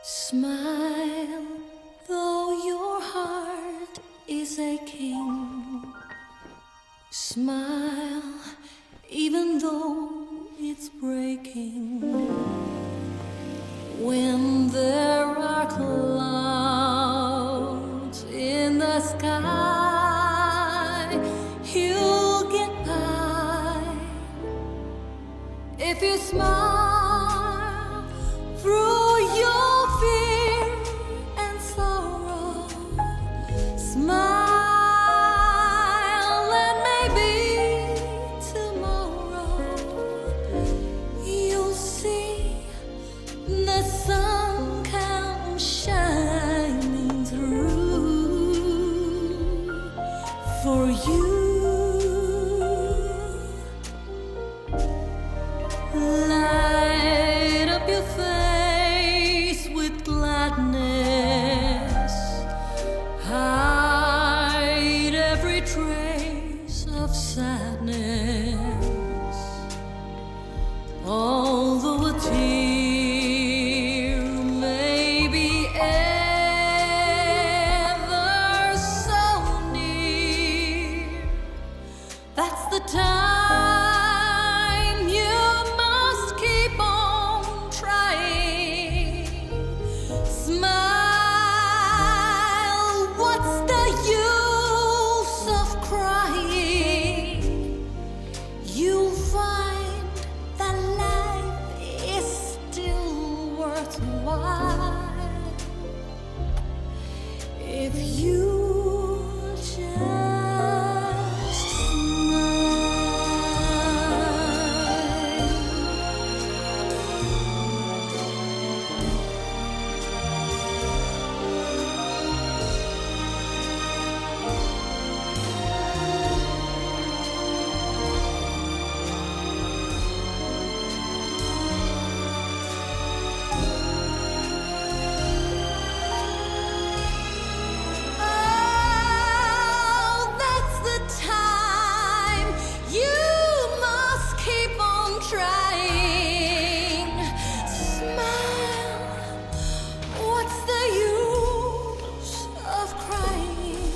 Smile, though your heart is aching. Smile, even though it's breaking. When there are clouds in the sky, you'll get by if you smile through your fear and sorrow. Smile, and maybe tomorrow you'll see the sun come shining through for you. Light up your face with gladness. Hide every trace of sadness. Although a tear may be ever so near, that's the time you must keep on trying. Smile, what's the use of crying? You'll find that life is still worthwhile if you just that's the time you must keep on trying. Smile, what's the use of crying?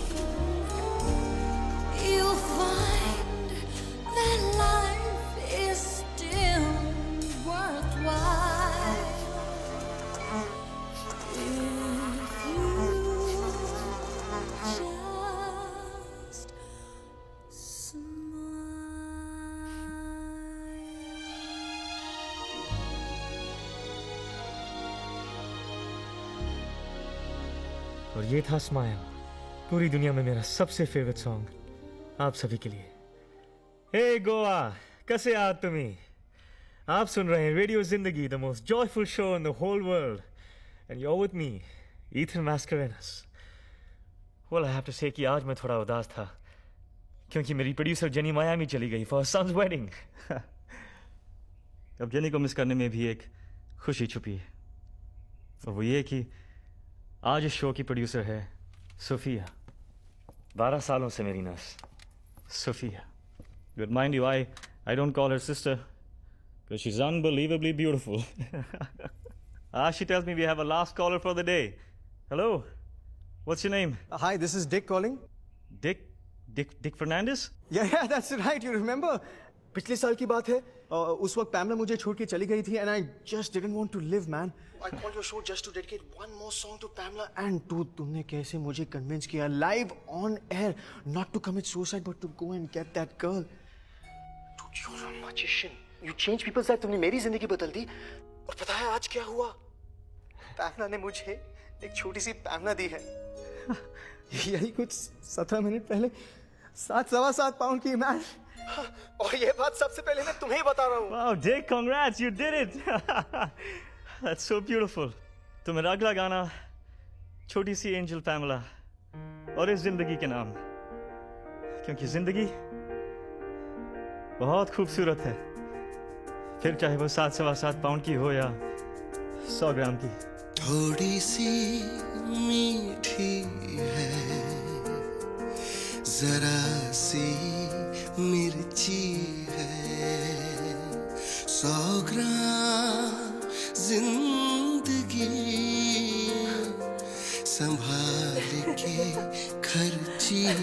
You'll find that life is still worthwhile if you just smile. और ये था smile, पूरी दुनिया में मेरा सबसे favourite song आप सभी के लिए। हे गोवा, कैसे आहात तुम्ही? आप सुन रहे हैं radio Zindagi, the most joyful show in the whole world, and you are with me, Ethan Mascarenhas. Well, I have to say कि आज मैं थोड़ा उदास था क्योंकि मेरी प्रोड्यूसर जेनी मायामी चली गई फॉर सन्स वेडिंग। अब जेनी को मिस करने में भी एक खुशी छुपी है, और वो ये कि आज इस शो की प्रोड्यूसर है सोफिया। 12 सालों से मेरी nurse. Sophia. But mind you, I don't call her sister. Because she's unbelievably beautiful. She tells me we have a last caller for the day. Hello? What's your name? Hi, this is Dick calling. Dick Fernandez? Yeah, that's right. You remember? पिछले साल की बात है. उस वक्त पैमला मुझे छोड़ के चली गई थी, and I just didn't want to live, man. I called your show just to dedicate one more song to Pamela. And dude, तुमने कैसे मुझे convince किया live on air not to commit suicide but to go and get that girl. Dude, you're a magician. You change people's life. तुमने मेरी जिंदगी बदल दी. और पता है आज क्या हुआ? पैमला ने मुझे एक छोटी सी पैमला दी है. यही कुछ 17 मिनट पहले 7.25 पाउंड की मैन. और ये बात सबसे पहले मैं तुम्हें ही बता रहा हूँ. Wow, Dick, congrats, you did it. That's so beautiful. तो मेरा अगला गाना छोटी सी एंजल पैमला और इस जिंदगी के नाम, क्योंकि जिंदगी बहुत खूबसूरत है, फिर चाहे वो 7.25 पाउंड की हो या 100 ग्राम की. थोड़ी सी मीठी है, जरा सी मिर्ची है, 100 ग्राम जिंदगी संभाल के खर्ची है.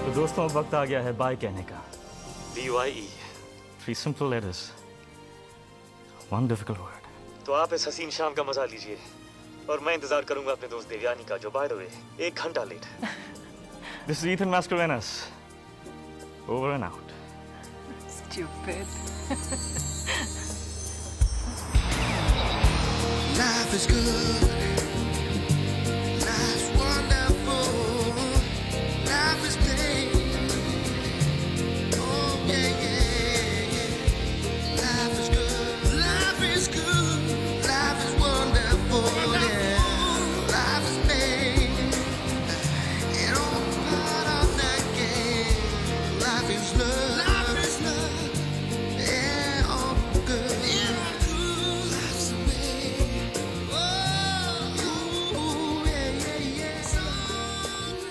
तो दोस्तों अब वक्त आ गया है बाय कहने का. BYE, 3 simple letters, 1 difficult word. तो आप इस हसीन शाम का मजा लीजिए और मैं इंतजार करूंगा अपने दोस्त देवयानी का, जो बाय द वे 1 घंटा लेट है. This is Ethan Mascarenas. Over and out. Stupid. Life is good. Life's wonderful. Life is pain. Oh yeah, yeah, yeah. Life is good. Life is good. Life is wonderful. Yeah. Life is pain. And all part of the game. Life is love. Life is love. Yeah, all good. Yeah, good. Life's a way. Oh, ooh, yeah, yeah, yeah.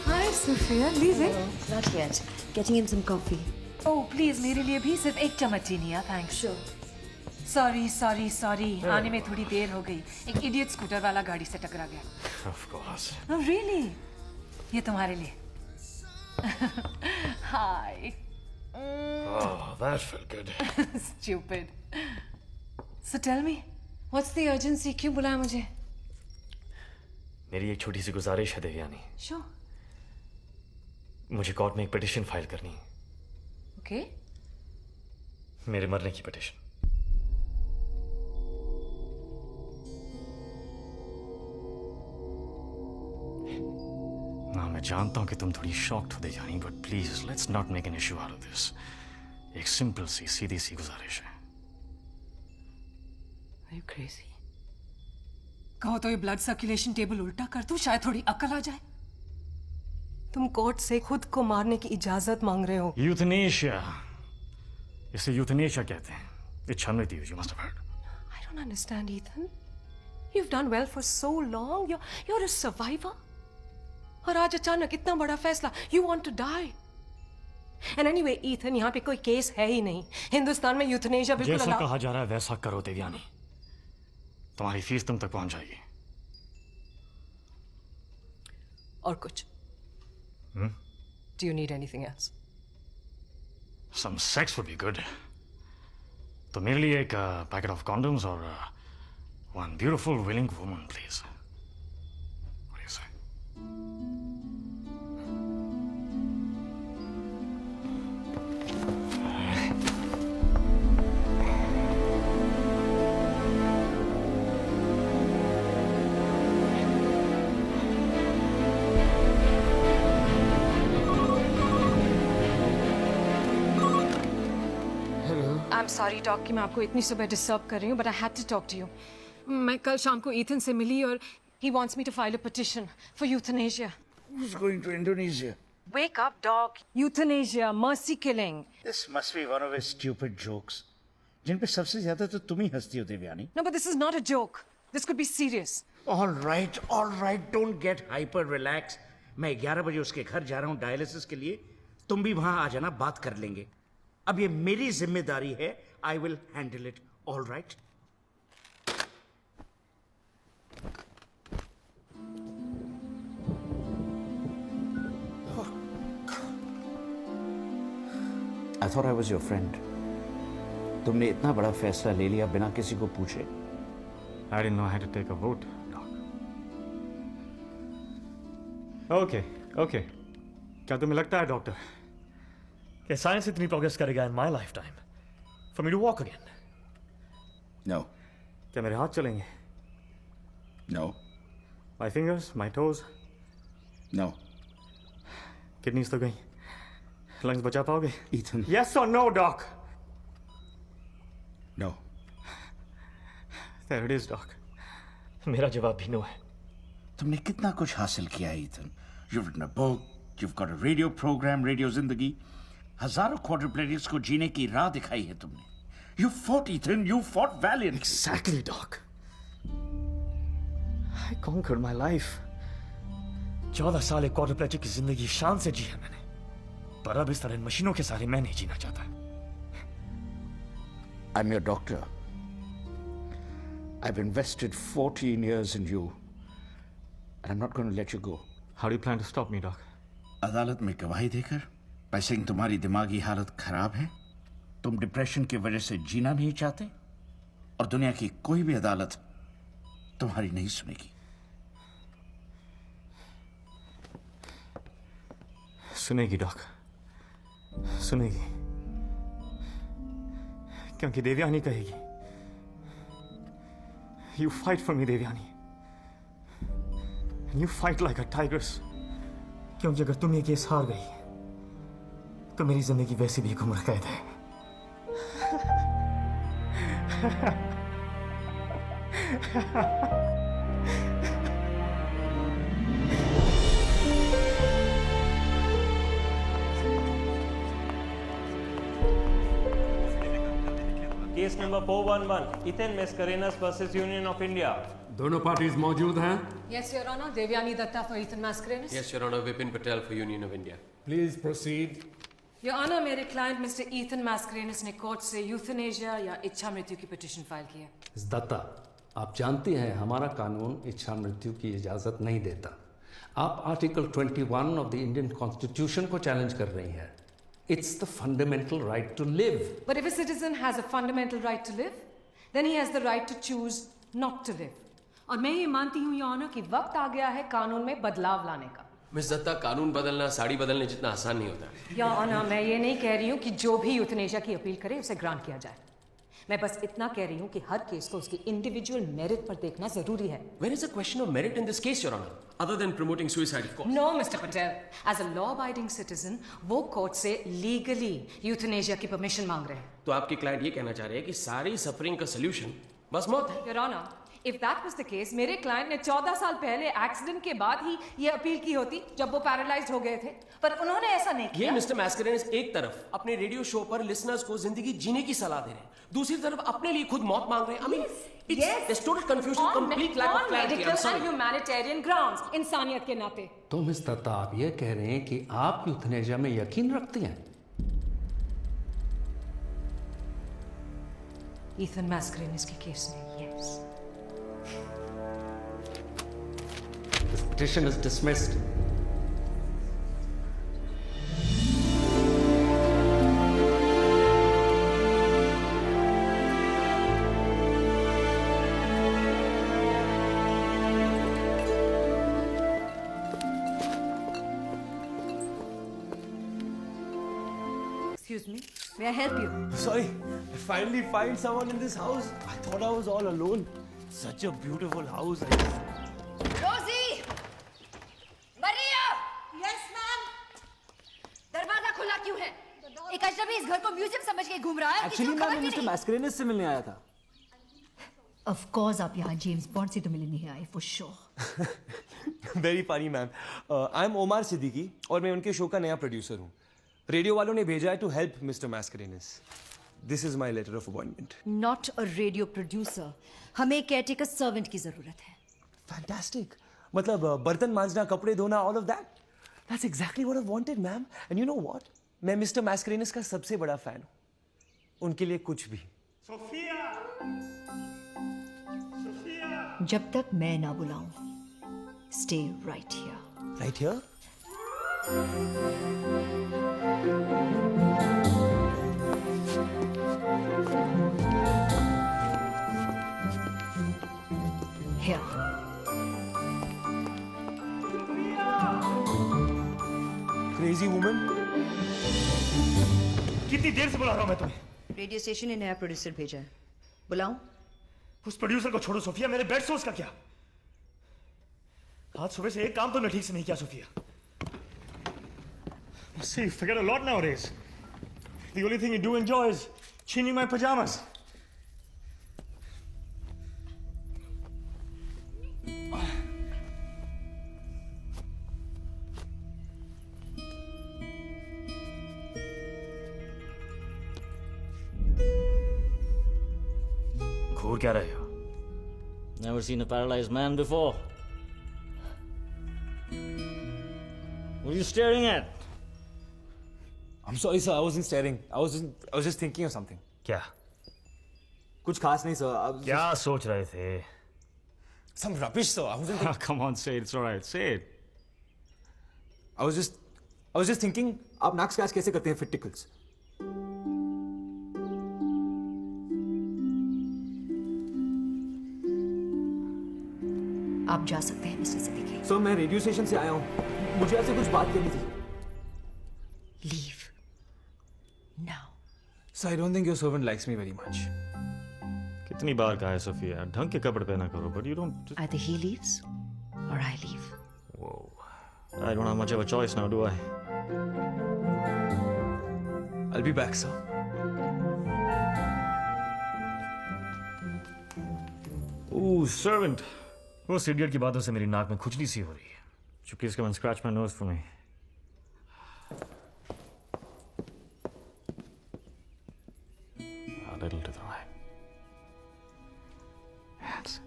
Hi, Sophia. Leaving? Not yet. Getting in some coffee. Oh, please, मेरे लिए भी सिर्फ 1 चम्मच चीनी है, thanks. Sure. Sorry. आने में थोड़ी देर हो गई. एक इडियट स्कूटर वाला गाड़ी से टकरा गया. Of course. Oh, really? ये तुम्हारे लिए. Hi. Oh, that felt good. Stupid. So tell me, what's the urgency? क्यों बुलाया मुझे? मेरी एक छोटी सी गुजारिश है देवयानी. Sure. मुझे कोर्ट में एक पिटिशन फाइल करनी है, Okay. मेरे मरने की पिटिशन. ना मैं जानता हूं कि तुम थोड़ी शॉक्ड हो जानी, but please let's not make an issue out of this. एक सिंपल सी सीधी सी गुजारिश है. Are you crazy? कहो तो ये ब्लड सर्कुलेशन टेबल उल्टा कर दूं, शायद थोड़ी अकल आ जाए. तुम कोर्ट से खुद को मारने की इजाजत मांग रहे हो. यूथनेशिया, इसे यूथनेशिया कहते हैं. इच्छा मृत्यु, you must have heard. I don't understand, Ethan. You've done well for so long. You're a survivor. और आज अचानक इतना बड़ा फैसला. You want to die. And anyway, Ethan, यहाँ पे कोई केस है ही नहीं. हिंदुस्तान में यूथनेशिया बिल्कुल जैसा अलाउ. कहा जा रहा है वैसा करो देवयानी. तुम्हारी फीस तुम तक पहुंच जाएगी. और कुछ? Do you need anything else? Some sex would be good. तो मेरे लिए एक पैकेट ऑफ condoms और one beautiful willing woman, please. What do you say? I'm sorry, Doc, कि मैं आपको इतनी सुबह डिस्टर्ब कर रही हूँ, but I had to talk to you. मैं कल शाम को ईथन से मिली और he wants me to file a petition for euthanasia. Who's going to Indonesia? Wake up, Doc. Euthanasia, mercy killing. This must be one of his stupid jokes. जिन पे सबसे ज्यादा तो तुम ही हंसती हो Devyani. No, but this is not a joke. This could be serious. All right, don't get hyper, relax. मैं 11 बजे उसके घर जा रहा हूँ डायलिसिस के लिए। तुम भी वहां आ जाना, बात कर लेंगे। अब ये मेरी जिम्मेदारी है। I will handle it. All right. I thought I was your friend. तुमने इतना बड़ा फैसला ले लिया बिना किसी को पूछे। I didn't know I had to take a vote, Doc. Okay. क्या तुम्हें लगता है, डॉक्टर, कि साइंस इतनी प्रोग्रेस करेगा in my lifetime for me to walk again? No. क्या मेरे हाथ चलेंगे? No. My fingers, my toes, No. kidneys तो गई, lungs बचा पाओगे? Ethan. Yes or no, Doc? No. There it is, Doc. मेरा जवाब भी नो है। तुमने कितना कुछ हासिल किया है, Ethan. You've written a book, you've got a radio program, Radio जिंदगी। हजारों quadriplegics को जीने की राह दिखाई है तुमने। You fought, Ethan. You fought valiantly. Exactly, Doc. I conquered my life. 14 साल एक quadriplegic की जिंदगी शान से जी है मैंने, पर अब इस तरह इन मशीनों के सारे मैं नहीं जीना चाहता। I'm your doctor. I've invested 14 years in you, and I'm not going to let you go. How do you plan to stop me, Doc? अदालत में गवाही देकर, by saying तुम्हारी दिमागी हालत खराब है, तुम डिप्रेशन की वजह से जीना नहीं चाहते, और दुनिया की कोई भी अदालत तुम्हारी नहीं सुनेगी। सुनेगी, डॉक, सुनेगी, क्योंकि देवयानी कहेगी, You fight for me, Devyani, and you fight like a tigress. क्योंकि अगर तुम ये केस हार गई, तो मेरी जिंदगी वैसे भी एक उम्र कैद है। Case number 411 ethane Mascarenhas versus union of India. दोनों पार्टीज मौजूद हैं। Yes, Your Honor. Devyani Datta for Ethan Mascarenhas. Yes, Your Honor. Vipin Patel for Union of India. Please proceed. Your Honor, मेरे क्लाइंट मिस्टर ईथन मैस्करेनस ने court से euthanasia या इच्छा मृत्यु की पिटीशन फाइल की है। दत्ता, आप जानती हैं हमारा कानून इच्छा मृत्यु की इजाजत नहीं देता। आप article 21 of the Indian constitution को चैलेंज कर रही हैं। It's the fundamental right to live. But if a citizen has a fundamental right to live, then he has the right to choose not to live. और मैं ये मानती हूँ, Your Honor, कि वक्त आ गया है कानून में बदलाव लाने का। मिस दत्ता, कानून बदलना साड़ी बदलने जितना आसान नहीं होता। Your Honor, मैं ये नहीं कह रही हूँ कि जो भी यूथनेशिया की अपील करे उसे ग्रांट किया जाए। मैं बस इतना कह रही हूँ कि हर केस को उसकी इंडिविजुअल मेरिट पर देखना जरूरी है। Where is the question of merit in this case, Your Honor? Other than promoting suicide, of course. No, Mr. Patel. As a law-abiding citizen, वो कोर्ट से लीगली यूथनेशिया की परमिशन मांग रहे हैं। तो आपके क्लाइंट ये कहना चाह रहे हैं कि सारी सफरिंग का सलूशन बस मौत है। Your Honor, if that was the case, मेरे क्लाइंट ने 14 साल पहले एक्सीडेंट के बाद ही ये अपील की होती जब वो पैरालाइज्ड हो गए थे, पर उन्होंने ऐसा नहीं किया। ये मिस्टर मैस्करेनस एक तरफ अपने रेडियो शो पर लिसनर्स को जिंदगी जीने की सलाह दे रहे हैं, दूसरी तरफ अपने लिए खुद मौत मांग रहे हैं। I mean, it's total confusion, complete lack of clarity. I'm sorry. On humanitarian grounds, इंसानियत के नाते। तो मिस दत्ता, आप ये कह रहे हैं कि आप यूथनेशिया में यकीन रखती हैं? Ethan Mascarenhas के केस में, yes. This petition is dismissed. Excuse me, may I help you? Sorry, I finally find someone in this house. I thought I was all alone. Such a beautiful house. Rosie! Maria! Yes, ma'am. दरवाजा खुला क्यों है? एक अजनबी इस घर को museum समझ के घूम रहा है। Actually, मैं मिस्टर मैस्करेनस से मिलने आया था। Of course, आप यहाँ जेम्स बॉन्ड से तो मिलने नहीं आए, for sure. Very funny, ma'am. I'm Omar Siddiqui और मैं उनके शो का नया प्रोड्यूसर हूँ। रेडियो वालों ने भेजा है to help Mr. Mascarenhas. This is my letter of appointment. Not a radio producer. हमें केयरटेकर सर्वेंट की जरूरत है. Fantastic. मतलब बर्तन मांजना, कपड़े धोना, all of that. That's exactly what I've wanted, ma'am. And you know what? मैं मिस्टर मैस्करेनस का सबसे बड़ा फैन हूँ. उनके लिए कुछ भी. सोफिया! सोफिया! जब तक मैं ना बुलाऊं, stay right here. Right here? Here. Crazy woman. कितनी देर से बुला रहा हूं मैं तुम्हें? रेडियो स्टेशन ने नया प्रोड्यूसर भेजा है. बुलाऊं? उस प्रोड्यूसर को छोड़ो सोफिया, मेरे बेड सोर्स का क्या? आज सुबह से एक काम तो मैं ठीक से नहीं किया Sophia. See, forget a lot nowadays. The only thing you do enjoy is changing my pajamas. घूर क्या रहे हो? Never seen a paralyzed man before. What are you staring at? I'm sorry, sir. I wasn't staring. I was just thinking of something. क्या? कुछ खास नहीं, sir. क्या सोच रहे थे? Some rubbish, sir. I wasn't thinking. Come on, say it. It's all right. Say it. I was just thinking. आप नाक स्क्रैच कैसे करते हैं, fit tickles? आप जा सकते हैं मिस्टर सिद्दीकी. सर, मैं रेडियो स्टेशन से आया हूँ. मुझे आपसे कुछ बात करनी थी. Leave now. Sir, I don't think your servant likes me very much. कितनी बार कहा है सोफिया, ढंग के कपड़े पहना करो, but you don't. Either he leaves or I leave. Whoa. I don't have much of a choice now, do I? I'll be back, sir. Ooh, servant. उस idiot की बातों से मेरी नाक में खुजली सी हो रही है. So please come and scratch my nose for me. A little to the right. Hands.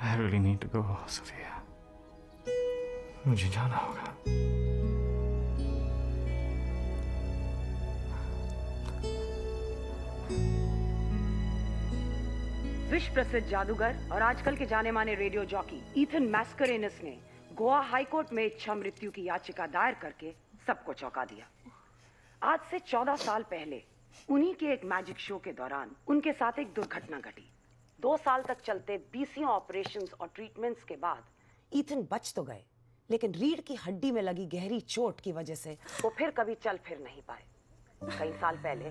I really need to go, Sophia. मुझे जाना होगा. विश्व प्रसिद्ध जादूगर और आजकल के जाने माने रेडियो जॉकी ईथन मैस्करेनस ने गोवा हाई कोर्ट में इच्छा मृत्यु की याचिका दायर करके सबको चौंका दिया. आज से 14 साल पहले उन्हीं के एक मैजिक शो के दौरान उनके साथ एक दुर्घटना घटी. 2 साल तक चलते 20 ऑपरेशंस और ट्रीटमेंट्स के बाद ईथन बच तो गए, लेकिन रीढ़ की हड्डी में लगी गहरी चोट की वजह से वो फिर कभी चल फिर नहीं पाए. कई साल पहले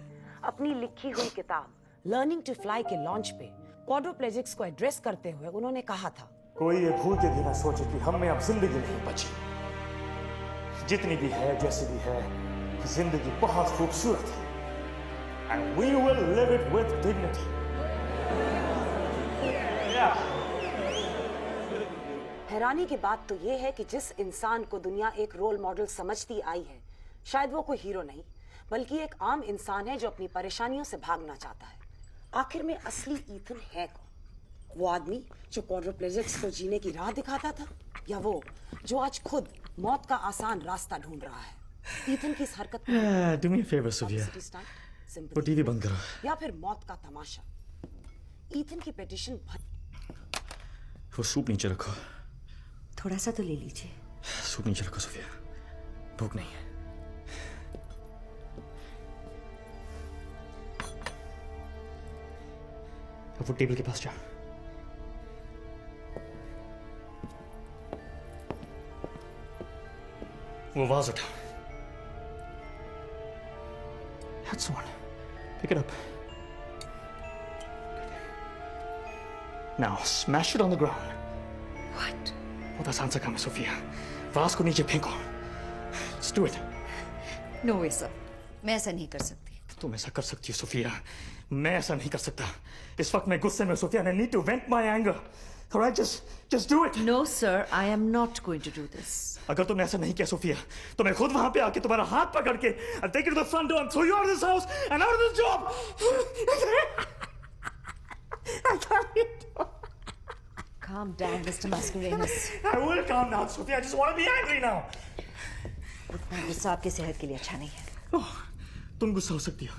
अपनी लिखी हुई किताब लर्निंग टू फ्लाई के लॉन्च पे क्वाड्रोप्लेजिक्स को एड्रेस करते हुए उन्होंने कहा था, कोई ये भूल के भी ना सोचे कि हम में अब जिंदगी नहीं बची. जितनी भी है, जैसी भी है, जिंदगी बहुत खूबसूरत है. And we will live it with dignity. Yeah. हैरानी की बात तो ये है कि जिस इंसान को दुनिया एक रोल मॉडल समझती आई है, शायद वो कोई हीरो नहीं बल्कि एक आम इंसान है जो अपनी परेशानियों से भागना चाहता है. आखिर में असली ईथन है कौन? वो आदमी जो क्वाड्रोप्लेजिक्स को जीने की राह दिखाता था, या वो जो आज खुद मौत का आसान रास्ता ढूंढ रहा है? ईथन की इस हरकत Do me a favor, Sophia. वो टीवी बंद करो. या फिर मौत का तमाशा? ईथन की पिटीशन वो सूप नीचे रखो. थोड़ा सा तो ले लीजिए. सूप नीचे रखो सोफिया, भूख नहीं है. अब वो टेबल के पास जा. वो वाज उठा. That's the one. Pick it up. Now smash it on the ground. What? वो आसान सा काम है सोफिया. वाज को नीचे फेंको. Just do it. No way, sir. मैं ऐसा नहीं कर सकती. तुम ऐसा कर सकती हो सोफिया, मैं ऐसा नहीं कर सकता. इस वक्त मैं गुस्से में Sophia. I need to vent my anger. All right, just do it. No, sir, I am not going to do this. अगर तुमने ऐसा नहीं किया सोफिया तो मैं खुद वहां पे आके तुम्हारा हाथ पकड़ के I'll take you to the front door and throw you out of this house and out of this job. I can't. Calm down, Mr. Mascarenhas. I will calm down, Sophia. I just want to be angry now. इतना गुस्सा आपकी सेहत के लिए अच्छा नहीं है. Oh, तुम गुस्सा हो सकती हो,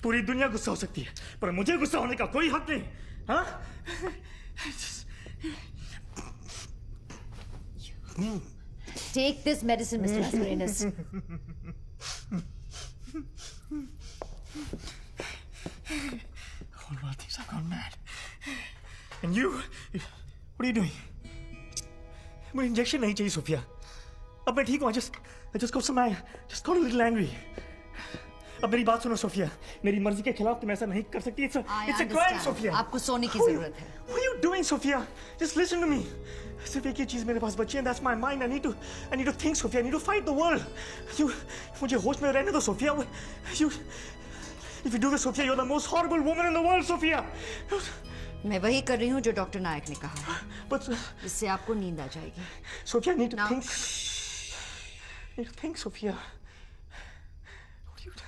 पूरी दुनिया गुस्सा हो सकती है, पर मुझे गुस्सा होने का कोई हक नहीं. हाँ? Take this medicine, Mr. Mascarenhas. All about things, I've gone mad. And you, what are you doing? मुझे इंजेक्शन नहीं चाहिए सोफिया. अब मैं ठीक हूँ. I just got a little angry. अब मेरी बात सुनो सोफिया. मेरी मर्जी के खिलाफ तुम ऐसा नहीं कर सकती. It's a crime, Sophia. आपको सोने की जरूरत है. What are you doing, Sophia? Just listen to me. सिर्फ एक ही चीज मेरे पास बची है. That's my mind. I need to think, Sophia. I need to fight the world. मुझे होश में रहने दो, Sophia. If you do this, Sophia, you're the most horrible woman in the world, Sophia. मैं वही कर रही हूँ जो डॉक्टर नायक ने कहा. But इससे आपको नींद आ जाएगी. Sophia, I need to think. I need to think, Sophia. What are you doing?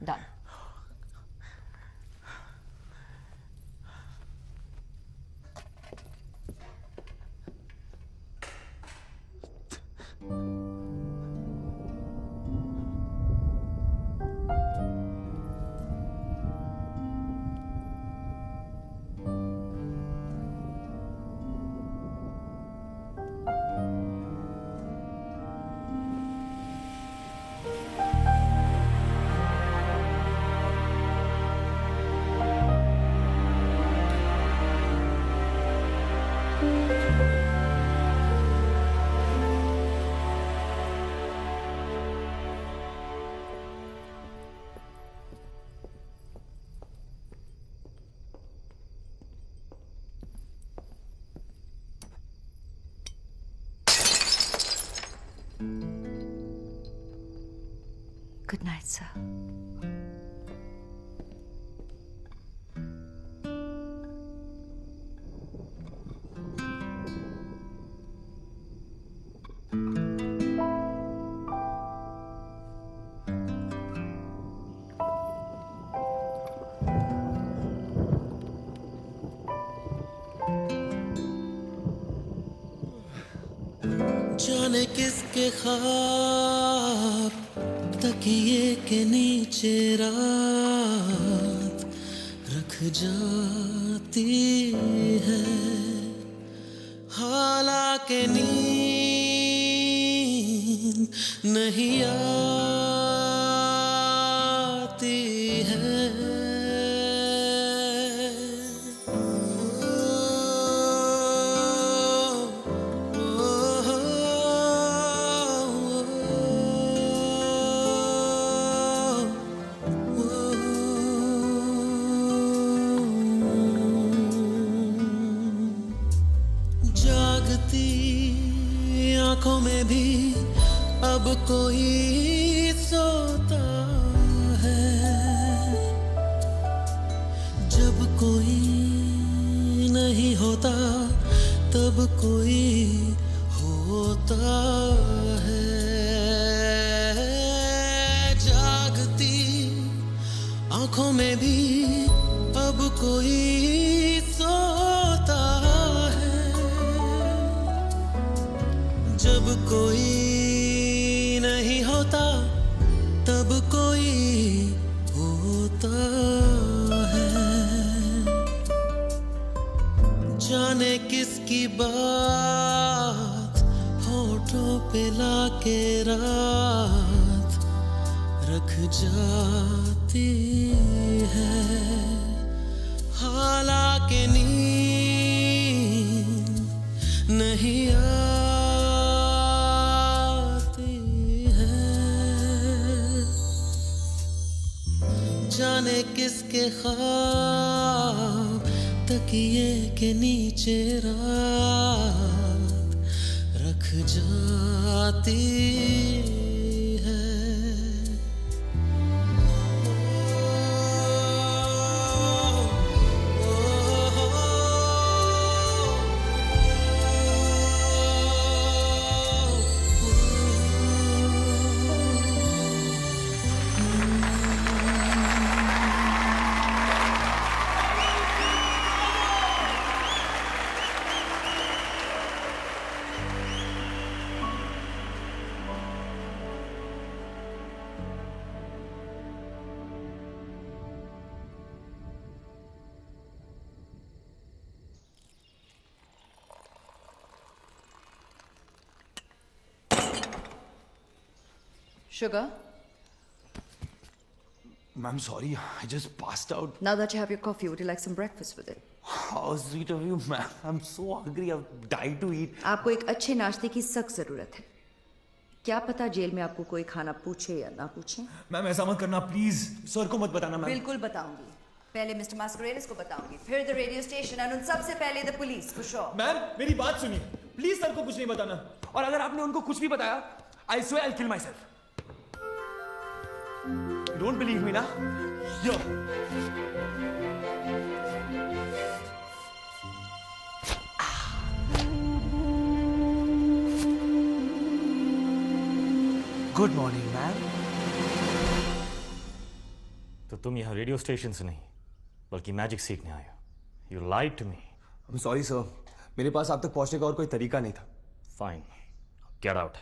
Done. Good night, sir. जाने किसके ख्वाब तकिए के नीचे रात रख जाती है, हालांकि नींद नहीं आती है. आंखों में भी अब कोई सोता है, जब कोई नहीं होता तब कोई होता है. जागती आंखों में भी अब कोई सोता है, जब कोई नहीं होता तब कोई होता है. जाने किसकी बात होठों पे लाके रात रख जाती है, हालांकि नींद नहीं जाने किसके ख्वाब तकिए के नीचे रात रख जाती है. Sugar? Ma'am, sorry, I just passed out. Now that you have your coffee, would you like some breakfast with it? How sweet of you, ma'am. I'm so hungry, I've died to eat. आपको एक अच्छे नाश्ते की सख्त जरूरत है. क्या पता जेल में आपको कोई खाना पूछे या ना पूछे? मैम ऐसा मत करना प्लीज. सर को मत बताना मैम. बिल्कुल बताऊंगी. पहले मिस्टर मास्करेनिस को बताऊंगी, फिर द रेडियो स्टेशन और उन सबसे पहले the police for sure. Ma'am मेरी बात सुनिए. प्लीज सर को कुछ नहीं बताना. और अगर आपने उनको कुछ भी बताया, I swear I'll kill myself. You don't believe me, na? Yo. Good morning ma'am. तो तुम यहाँ रेडियो स्टेशन से नहीं बल्कि मैजिक सीखने आए हो. You lied to me. I am sorry sir. मेरे पास आप तक पहुंचने का और कोई तरीका नहीं था. Fine, get out.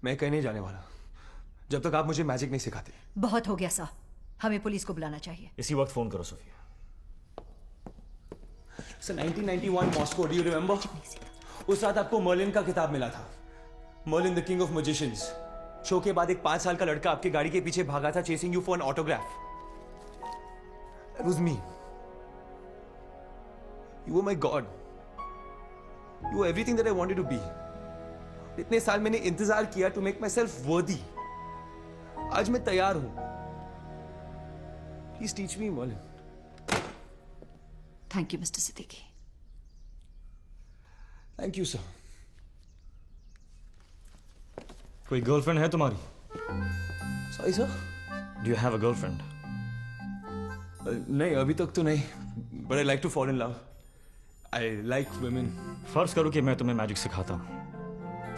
मैं कहीं नहीं जाने वाला जब तक आप मुझे मैजिक नहीं सिखाते. बहुत हो गया सर. हमें पुलिस को बुलाना चाहिए. इसी वक्त फोन करो Sophia. Sir 1991 Moscow, do you remember? उस रात आपको मर्लिन का किताब मिला था. Merlin the king of magicians. Show के बाद एक 5 साल का लड़का आपकी गाड़ी के पीछे भागा था, chasing you for an autograph. That was me. You were my God. You were everything that I wanted to be. इतने साल मैंने इंतजार किया to make myself worthy. आज मैं तैयार हूं. Please teach me, Merlin. Thank you, Mr. Siddiqui. Thank you, sir. कोई गर्लफ्रेंड है तुम्हारी? Sorry, sir. Do you have a girlfriend? नहीं, अभी तक तो नहीं. But I like to fall in love. I like women. फर्ज करो कि मैं तुम्हें मैजिक सिखाता हूँ.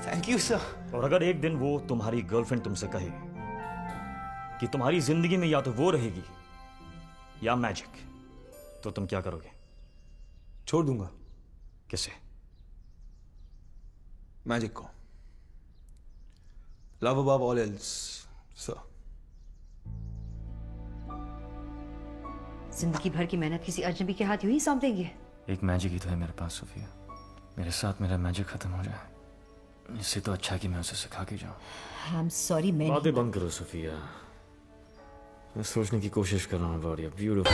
Thank you, sir. और अगर एक दिन वो तुम्हारी गर्लफ्रेंड तुमसे कहे कि तुम्हारी जिंदगी में या तो वो रहेगी या मैजिक, तो तुम क्या करोगे? छोड़ दूंगा. किसे? मैजिक को. Love above all else, sir. जिंदगी भर की मेहनत किसी अजनबी के हाथ यूं ही सौंप देंगे? एक मैजिक ही तो है मेरे पास सोफिया. मेरे साथ मेरा मैजिक खत्म हो जाए. इससे तो अच्छा कि मैं उसे सिखा के जाऊं. I'm sorry, मैं बातें बंद करो सोफिया. मैं सोचने की कोशिश कर रहा हूँ about your beautiful.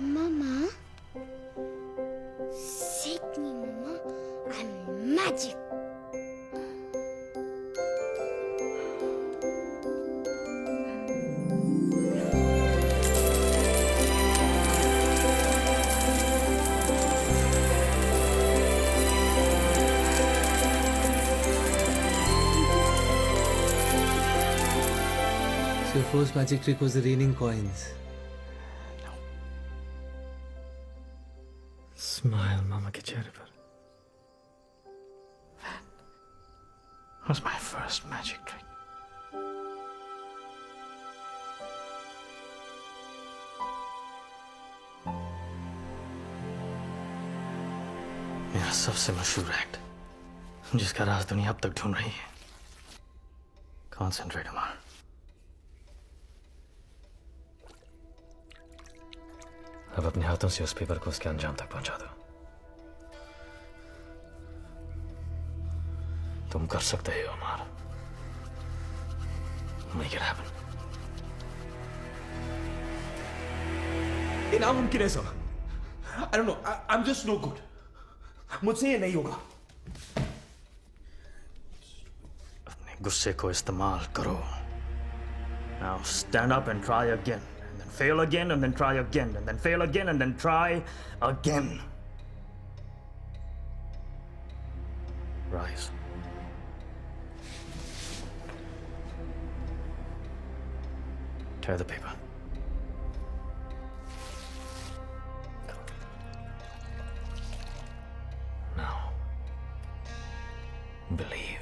Mama, sit me, Mama. I'm magic. So your first magic trick was the raining coins. Smile मामा के चेहरे पर. That was my first magic trick. मेरा सबसे मशहूर एक्ट, जिसका राज दुनिया अब तक ढूंढ रही है. Concentrate, Amar. अब अपने हाथों से उस पेपर को उसके अंजाम तक पहुंचा दो. तुम कर सकते हो अमर. Make it happen. ये नामुमकिन है sir. I don't know. I'm just no good. मुझसे ये नहीं होगा. अपने गुस्से को इस्तेमाल करो. Now stand up and try again. Fail again and then try again and then fail again and then try again. Rise. Tear the paper. Now, believe.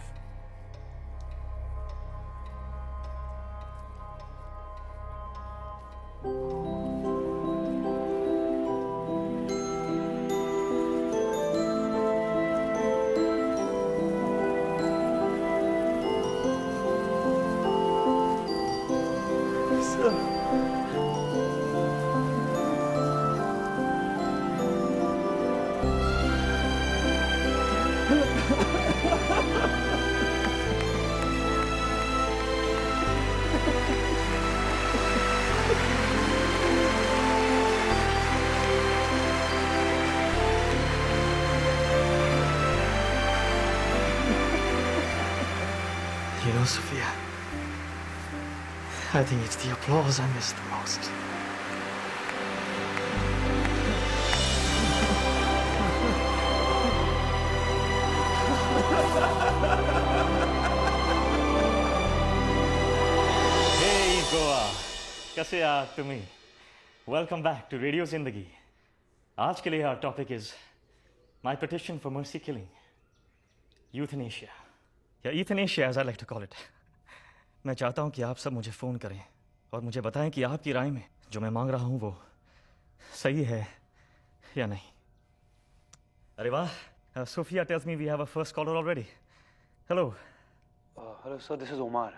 Sophia. I think it's the applause I miss the most. Hey Goa, कैसे आप तुम्हें? Welcome back to Radio Zindagi. आज के लिए our topic is my petition for mercy killing, euthanasia. या euthanasia as I like to call it. मैं चाहता हूं कि आप सब मुझे फ़ोन करें और मुझे बताएं कि आपकी राय में जो मैं मांग रहा हूं वो सही है या नहीं. अरे वाह, Sophia tells me we have a first caller already. Hello. Hello sir, this is Omar.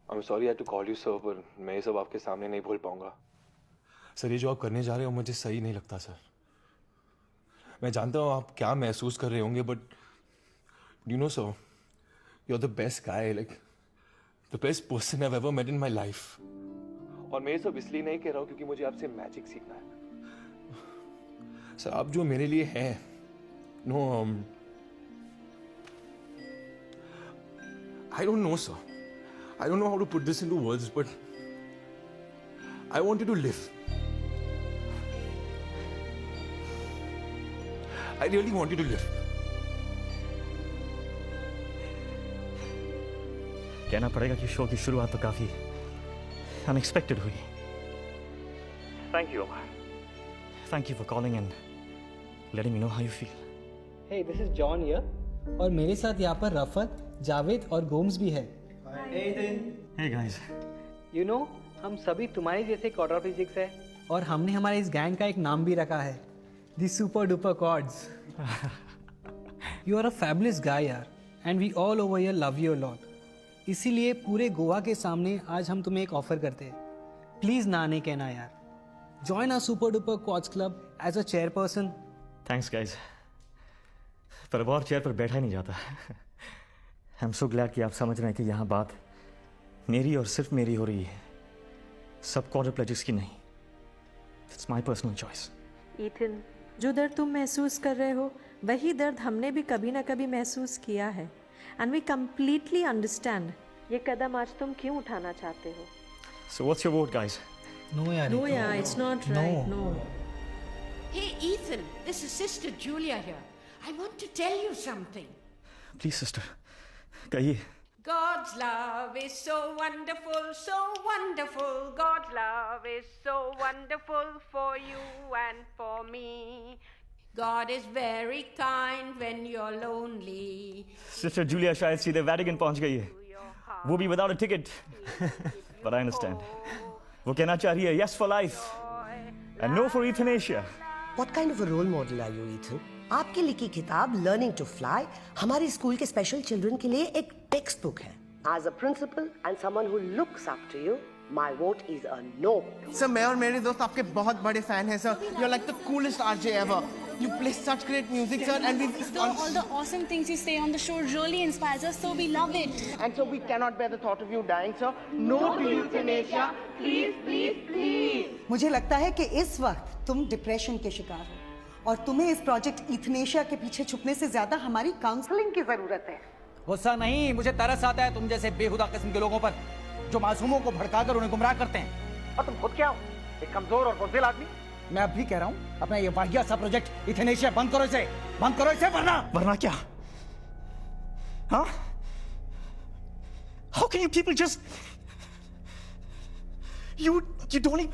I'm sorry I had to call you sir, पर मैं ये सब आपके सामने नहीं बोल पाऊंगा. सर ये जो आप करने जा रहे हो मुझे सही नहीं लगता सर. मैं जानता हूँ आप क्या महसूस कर रहे होंगे, but you know sir, you're the best guy, like the best person I've ever met in my life. और मैं ये सब इसलिए नहीं कह रहा हूँ क्योंकि मुझे आपसे मैजिक सीखना है. सर आप जो मेरे लिए हैं, no, I don't know sir. I don't know how to put this into words, but I want you to live. I really want you to live. कहना पड़ेगा कि शो की शुरुआत तो काफी अनएक्सपेक्टेड हुई. Thank you, Omar. Thank you for calling and letting me know how you feel. Hey, this is John here. और मेरे साथ यहाँ पर रफत, जावेद और गोम्स भी है. Hey guys. You know, हम सभी तुम्हारे जैसे क्वाड्राप्लेजिक्स है और हमने हमारे इस गैंग का एक नाम भी रखा है, The Super Duper Quads. You are a fabulous guy यार, and we all over here love you a lot. इसीलिए पूरे गोवा के सामने आज हम तुम्हें एक ऑफर करते हैं. प्लीज ना नहीं कहना यार. Join our Super Duper Quads Club as a chairperson. Thanks guys. पर अब और चेयर पर बैठा ही नहीं जाता. I'm so glad कि आप समझ रहे हैं कि यहाँ बात मेरी और सिर्फ मेरी हो रही है, सब क्वाड्रिप्लेजिक्स की नहीं. It's my personal choice. Ethan, जो दर्द तुम महसूस कर रहे हो वही दर्द हमने भी कभी ना कभी महसूस किया है. And we completely understand ये कदम आज तुम क्यों उठाना चाहते हो. So what's your vote, guys? No, yaar. No, yeah, it's not right. No. Hey, Ethan, this is Sister Julia here. I want to tell you something. Please, sister, कहिए. God's love is so wonderful, so wonderful. God's love is so wonderful for you and for me. God is very kind when you're lonely. Sister Julia शायद सीधे Vatican पहुंच गई है, वो भी without a ticket. But I understand. वो कहना चाह रही है yes for life and no for euthanasia. What kind of a role model are you, Ethan? आपकी लिखी किताब Learning to Fly हमारे स्कूल के स्पेशल चिल्ड्रन के लिए एक टेक्स्ट बुक है. As a principal and someone who looks up to you, my vote is a no. Sir मैं और मेरे दोस्त आपके बहुत बड़े फैन हैं sir. You're like the coolest RJ ever. You play such great music, sir, and all the awesome things you say on the show really inspires us, so we love it. And so we cannot bear the thought of you dying, sir. No to euthanasia, please, please, please. मुझे लगता है कि इस वक्त तुम depression के शिकार हो और तुम्हें इस प्रोजेक्ट यूथनेशिया के पीछे छुपने से ज्यादा हमारी काउंसलिंग की जरूरत है. गुस्सा नहीं, मुझे तरस आता है तुम जैसे बेहुदा किस्म के लोगों पर जो मासूमों को भड़काकर उन्हें गुमराह करते हैं. और तुम खुद क्या हो? एक कमजोर और बुज़दिल आदमी. मैं अब भी कह रहा हूँ अपना ये वाहियात सा प्रोजेक्ट यूथनेशिया बंद करो इसे वरना क्या? हाँ? How can you people just you don't even...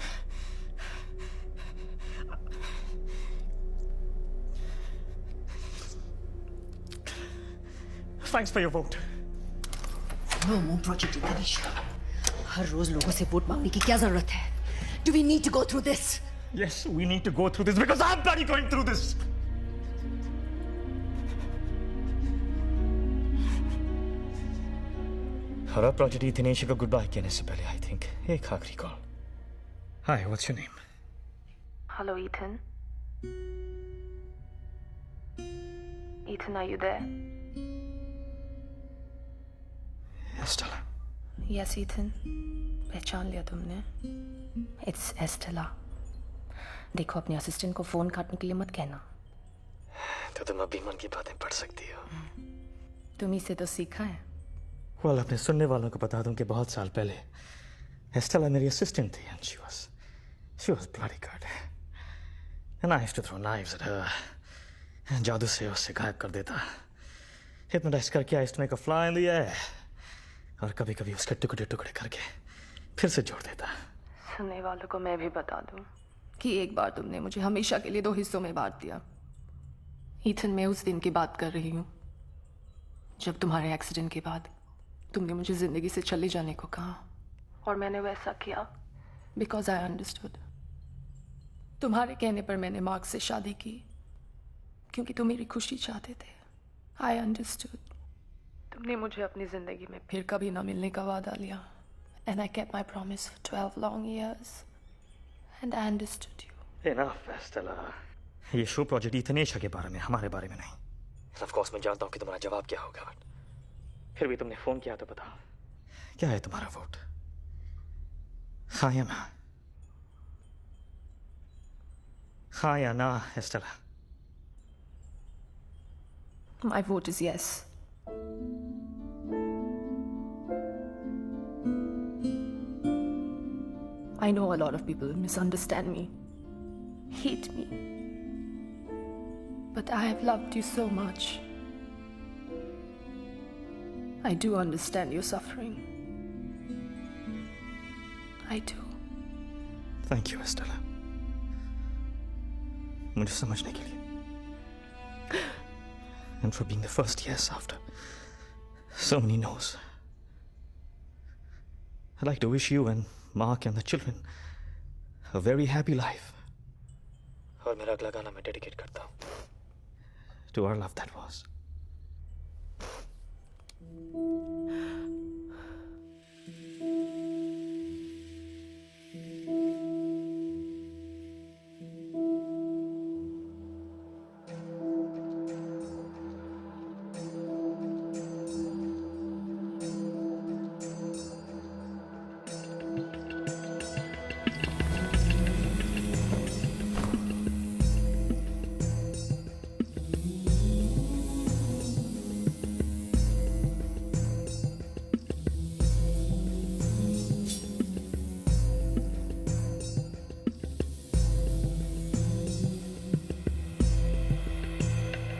Thanks for your vote. No more project euthanasia. हर रोज लोगों से वोट मांगने की क्या जरूरत है? Do we need to go through this? Yes, we need to go through this because I'm bloody going through this. और अब प्रोजेक्ट यूथनेशिया को गुड बाय कहने से पहले आई थिंक एक आखिरी call. Hi, what's your name? Hello, Ethan. Ethan, are you there? Yes, Stella. Yes, Ethan. पहचान लिया तुमने? It's Estella. देखो अपने असिस्टेंट को फोन काटने के लिए मत कहना. तो तुम अभी मन की बातें पढ़ सकती हो. तुम ही से तो सीखा है. Well, अपने सुनने वालों को बता दूं कि बहुत साल पहले एस्टेला मेरी असिस्टेंट थी and she was bloody good. And I used to throw knives at her. जादू से उसे गायब कर देता. Hypnotize करके I used to make her fly in the air. और कभी-कभी उसके टुकड़े-टुकड़े करके फिर से जोड़ देता. सुनने वालों को मैं भी बता दूं कि एक बार तुमने मुझे हमेशा के लिए 2 हिस्सों में बांट दिया. ईथन, मैं उस दिन की बात कर रही हूँ जब तुम्हारे एक्सीडेंट के बाद तुमने मुझे जिंदगी से चले जाने को कहा, और मैंने वैसा किया बिकॉज आई अंडरस्टूड. तुम्हारे कहने पर मैंने मार्क से शादी की क्योंकि तुम मेरी खुशी चाहते थे. I understood. तुमने मुझे अपनी जिंदगी में फिर कभी ना मिलने का वादा लिया. And I kept my promise for 12 long years and I understood you. Enough, Estella. ये शो प्रोजेक्ट इथनेशा के बारे में, हमारे बारे में नहीं. ऑफ कोर्स मैं जानता हूँ कि तुम्हारा जवाब क्या होगा, फिर भी तुमने फोन किया तो बताओ, क्या है तुम्हारा वोट? हाँ या ना? हाँ या ना, Estella? My vote is yes. I know a lot of people misunderstand me, hate me, but I have loved you so much. I do understand your suffering. I do. Thank you, Estella. मुझे समझने के लिए. And for being the first yes after so many no's. I'd like to wish you and Mark and the children a very happy life. और मेरा अगला गाना मैं dedicate करता हूँ to our love that was.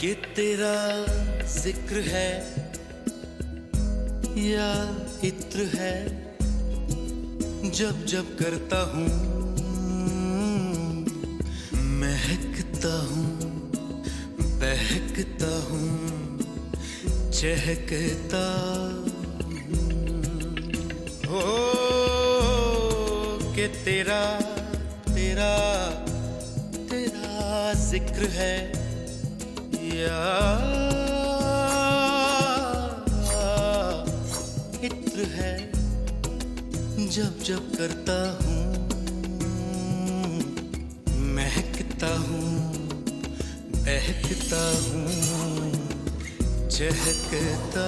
कि तेरा जिक्र है या इत्र है, जब जब करता हूँ महकता हूँ, बहकता हूँ, चहकता हो कि तेरा तेरा तेरा जिक्र है या इत्र है, जब जब करता हूँ महकता हूँ, बहकता हूँ, चहकता.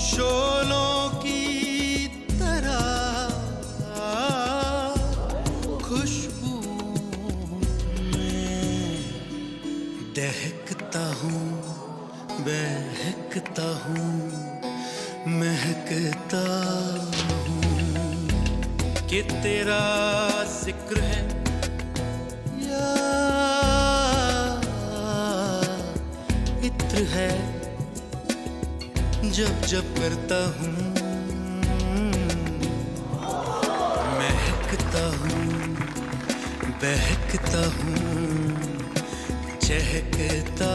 शोलों की तरह खुशबू दहकता हूँ, बहकता हूँ, महकता हूँ कि तेरा जिक्र है या इत्र है, जब जब करता हूँ महकता हूँ, बहकता हूँ, चहकता.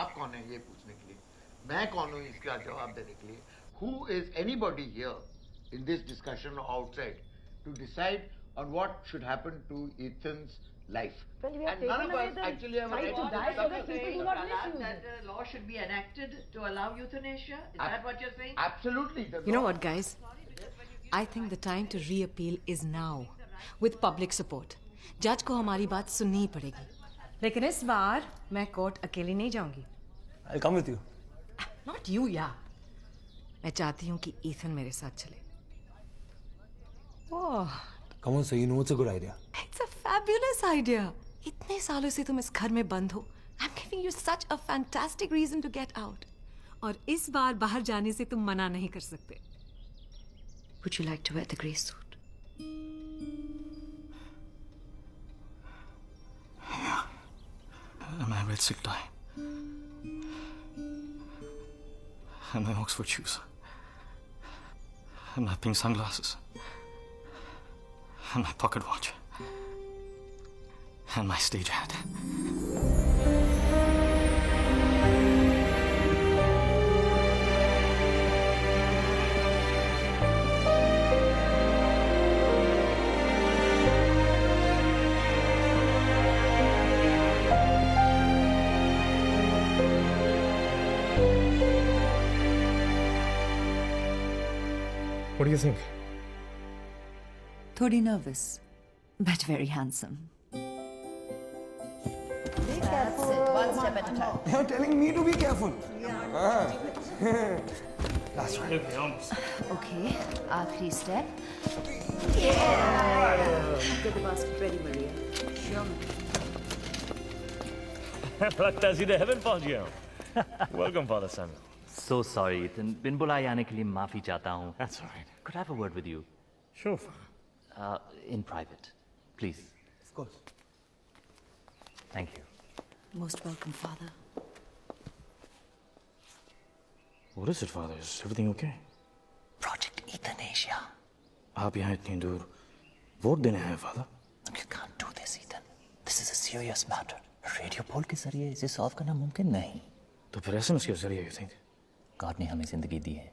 आप कौन है ये पूछने के लिए? मैं कौन हूँ इसका जवाब देने के लिए? Who is anybody here in this discussion or outside to decide on what should happen to Ethan's life? Well, we have And none taken of away us the actually have a right right to to die so discuss that this. people do not misuse it. That a law should be enacted to allow euthanasia? Is that what you're saying? Absolutely. You know what, guys? I think the time to reappeal is now, with public support. जज को हमारी बात सुननी ही पड़ेगी। लेकिन इस बार मैं court अकेली नहीं जाऊंगी। I'll come with you. Not you, yeah. मैं चाहती हूँ कि ईथन मेरे साथ चले। ओह, Come on, so you know it's a good idea. it's a fabulous idea. इतने सालों से तुम इस घर में बंद हो। I'm giving you such a fantastic reason to get out. और इस बार बाहर जाने से तुम मना नहीं कर सकते। Would you like to wear the grey suit? And my red silk tie. And my Oxford shoes. And my pink sunglasses. And my pocket watch. And my stage hat. What do you think? थोड़ी nervous, but very handsome. That's it. One step at a time. You're telling me to be careful. That's right. Okay, आखिरी step. Get the basket ready, Maria. लगता है सीधे heaven पहुंच गया हूँ। Welcome, Father Samuel. So sorry, Ethan. बिन बुलाए आने के लिए माफी चाहता हूँ। That's all right. Could I have a word with you? Sure. In private, please. Of course. Thank you. Most welcome, Father. What is it, Father? Is everything okay? Project Euthanasia. आप यहाँ इतनी दूर वोट देने आए, Father? You can't do this, Ethan. This is a serious matter. Radio poll के जरिए इसे solve करना मुमकिन नहीं। तो फिर एसएमएस के जरिए, you think? गॉड ने हमें जिंदगी दी है।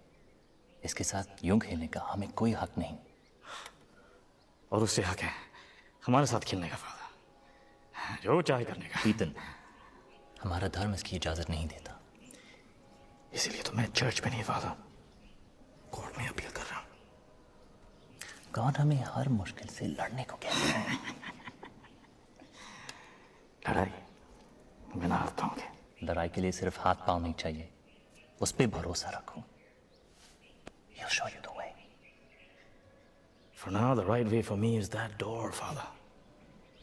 इसके साथ यूं खेलने का हमें कोई हक नहीं। और उससे हक है हमारे साथ खेलने का, फादर। जो चाहे करने का। ईतन, हमारा धर्म इसकी इजाजत नहीं देता। इसीलिए तो मैं चर्च में नहीं, फादर, कोर्ट में अपील कर रहा हूँ। गॉड हमें हर मुश्किल से लड़ने को कहता है। लड़ाई बिना हाथों के। लड़ाई के लिए सिर्फ हाथ पांव नहीं चाहिए, उस पे भरोसा रखो। He'll show you the way. For now, the right way for me is that door, Father.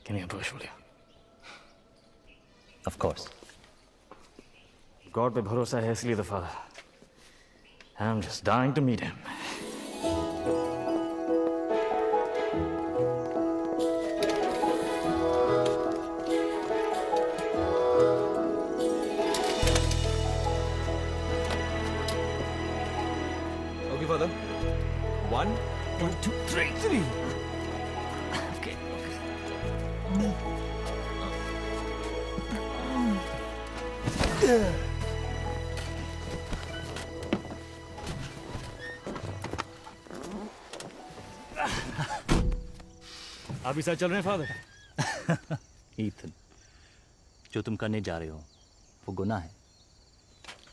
Give me a push, will you? Of course. God पे भरोसा है इसलिए तो, Father. I'm just dying to meet him. Okay, Father. 1, 2, 3, 3. Okay. आप भी साथ चल रहे हैं, फादर? ईथन, जो तुम करने जा रहे हो वो गुनाह है।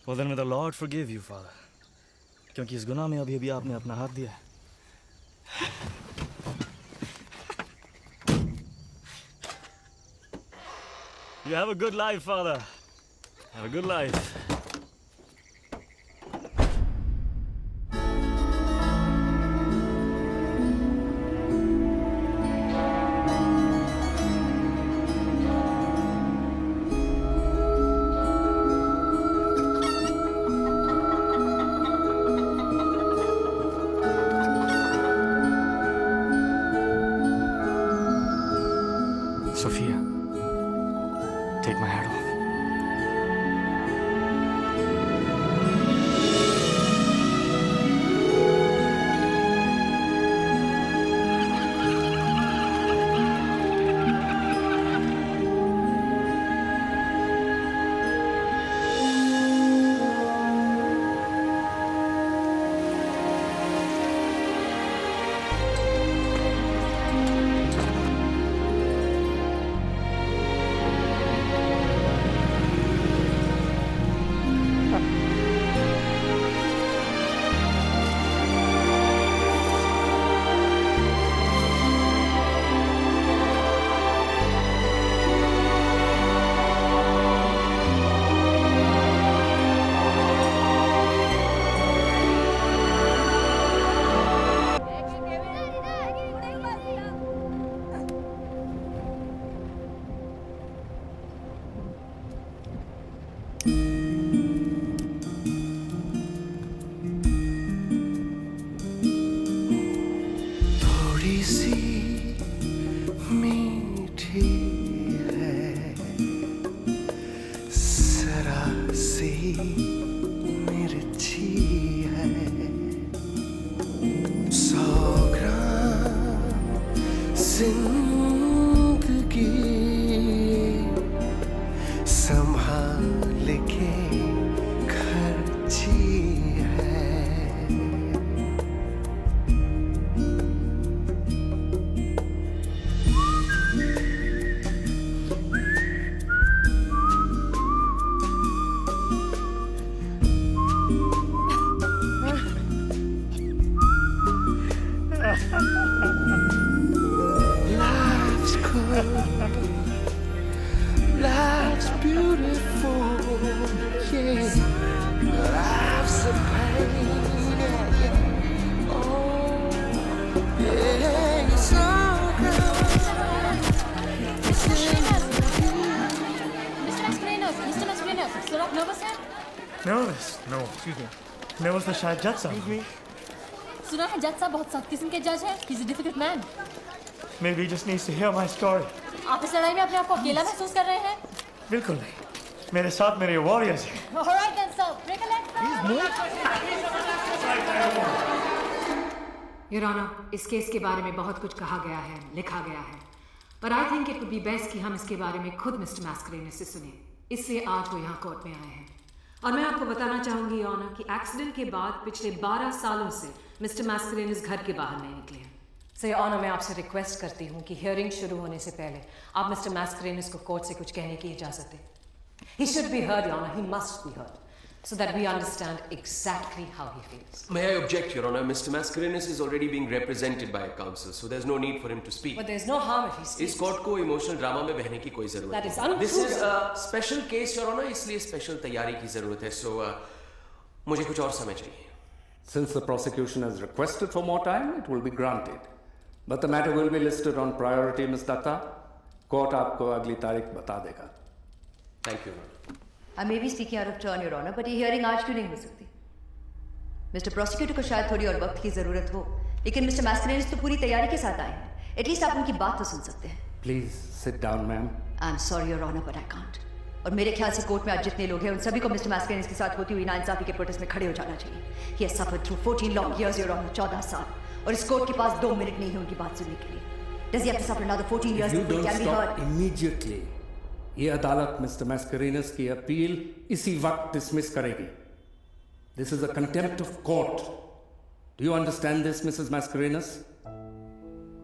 Well, then may the Lord forgive you, Father. क्योंकि इस गुनाह में अभी अभी आपने अपना हाथ दिया है। You have a good life, Father. Have a good life. Sophia, take my hat off. Life's cold, life's beautiful, yeah. Life's a pain, yeah, yeah. Oh, yeah, it's all good. Mr. Mascarenhas, sir, आप nervous हैं? Nervous? No, excuse me. Nervous तो शायद जज साहब. Excuse me. सुना है जज साहब बहुत सख्त किस्म के जज हैं. He's a difficult man. Maybe he just needs to hear my story. आप इस लड़ाई में अपने आप को अकेला महसूस कर रहे हैं? बिल्कुल नहीं. मेरे साथ मेरे warriors हैं. All right then, sir. Break a leg, Your Honor, इस केस के बारे में बहुत कुछ कहा गया है, लिखा गया है, पर I think it would be best कि हम इसके बारे में खुद मिस्टर मैस्करेनस से सुने. इसलिए आज वो यहाँ कोर्ट में आए हैं. और मैं आपको बताना चाहूंगी योर ऑनर कि एक्सीडेंट के बाद पिछले 12 सालों से मिस्टर मैस्करेनस घर के बाहर नहीं निकले हैं. सो योर ऑनर, मैं आपसे रिक्वेस्ट करती हूँ कि हियरिंग शुरू होने से पहले आप मिस्टर मैस्करेनस को कोर्ट से कुछ कहने की इजाजत दें. He should be heard, Your Honor. He must be heard, so that we understand exactly how he feels. May I object, Your Honor? Mr. Mascarenhas is already being represented by counsel, so there's no need for him to speak. But there's no harm if he speaks. इस court को emotional drama में बहने की कोई जरूरत That नहीं. is untrue. This is a special case, Your Honor. इसलिए special तैयारी की जरूरत है. So मुझे कुछ और समय चाहिए. Since the prosecution has requested for more time, it will be granted. But the matter will be listed on priority, Ms. Datta. Court आपको अगली तारीख बता देगा. Thank you, Your Honor. I may be speaking out of turn, Your Honor, but ये hearing आज क्यों नहीं हो सकती? मिस्टर प्रोसिक्यूटर को शायद थोड़ी और वक्त की जरूरत हो, लेकिन मिस्टर मैस्करेनस तो पूरी तैयारी के साथ आए हैं. एटलीस्ट आप उनकी बात तो सुन सकते हैं. Please sit down, ma'am. I'm sorry, Your Honor, but I can't. और मेरे ख्याल से कोर्ट में आज जितने लोग हैं उन सभी को मिस्टर मैस्करेनस के साथ होती हुई नाइंसाफी के प्रोटेस्ट में खड़े हो जाना चाहिए. He has suffered through 14 long years, Your Honor, 14 साल. और इस कोर्ट के पास 2 मिनट नहीं है उनकी बात सुनने के लिए. Does he have to suffer another 14 years If you before he don't can be stop heard? immediately, ये अदालत मिस्टर मैस्करेनस की अपील इसी वक्त डिसमिस करेगी. This is a contempt of court. Do you understand this, Mrs. Mascarenhas?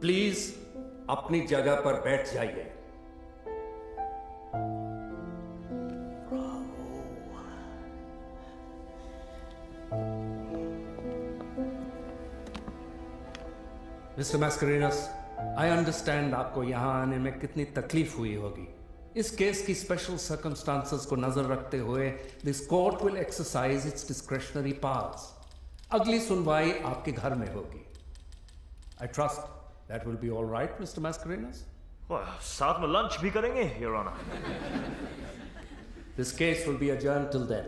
Please, अपनी जगह पर बैठ जाइए. Mr. Mascarenhas, I understand आपको यहाँ आने में कितनी तकलीफ हुई होगी. इस केस की स्पेशल सर्कमस्टांसेस को नजर रखते हुए this court will exercise its discretionary powers. अगली सुनवाई आपके घर में होगी. I trust that will be all right, mister Mascarenhas. साथ में लंच भी करेंगे, your honour. This case will be adjourned till then.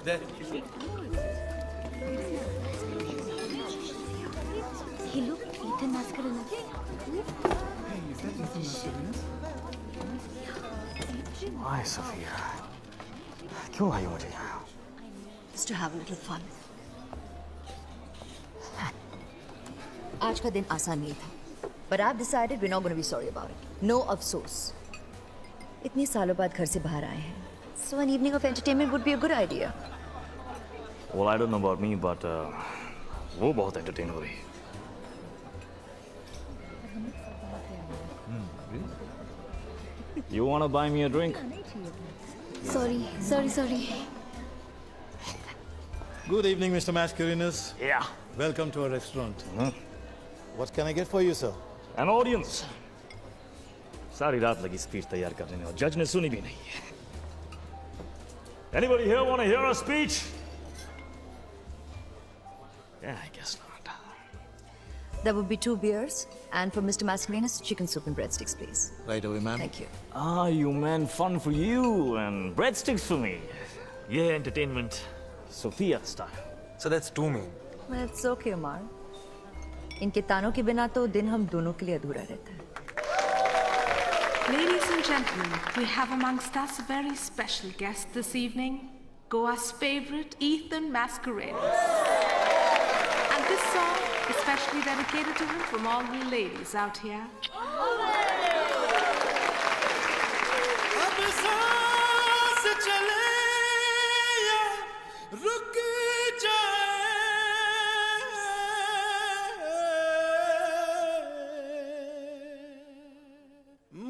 There. Hey, look, Ethan Mascarenhas. Hey, is that Ethan Mascarenhas? Why, Sophia? क्यों आई हो मुझे यहाँ? Just to have a little fun. आज का दिन आसान नहीं था, but I've decided we're not going to be sorry about it. No अफसोस. इतने सालों बाद घर से बाहर आए हैं, so an evening of entertainment would be a good idea. Well, I don't know about me, but वो बहुत entertain हो रही है. You wanna buy me a drink? Sorry. Good evening, Mr. Mascarenhas. Yeah. Welcome to our restaurant. What can I get for you, sir? An audience. सारी रात लगी speech तैयार करने में और जज ने सुनी भी नहीं है। Anybody here want to hear a speech? Yeah, I guess not. There would be 2 beers, and for Mr. Mascarenhas, chicken soup and breadsticks, please. Right away, ma'am. Thank you. Ah, you man, fun for you and breadsticks for me. Yeah, entertainment, Sophia style. So that's 2 mean. Well, it's okay, Umar. इनके तानों के बिना तो दिन हम दोनों के लिए अधूरा रहता है। Ladies and gentlemen, we have amongst us a very special guest this evening, Goa's favorite, Ethan Mascarenhas. And this song is specially dedicated to him from all the ladies out here. अब सांस चले या रुक जाए,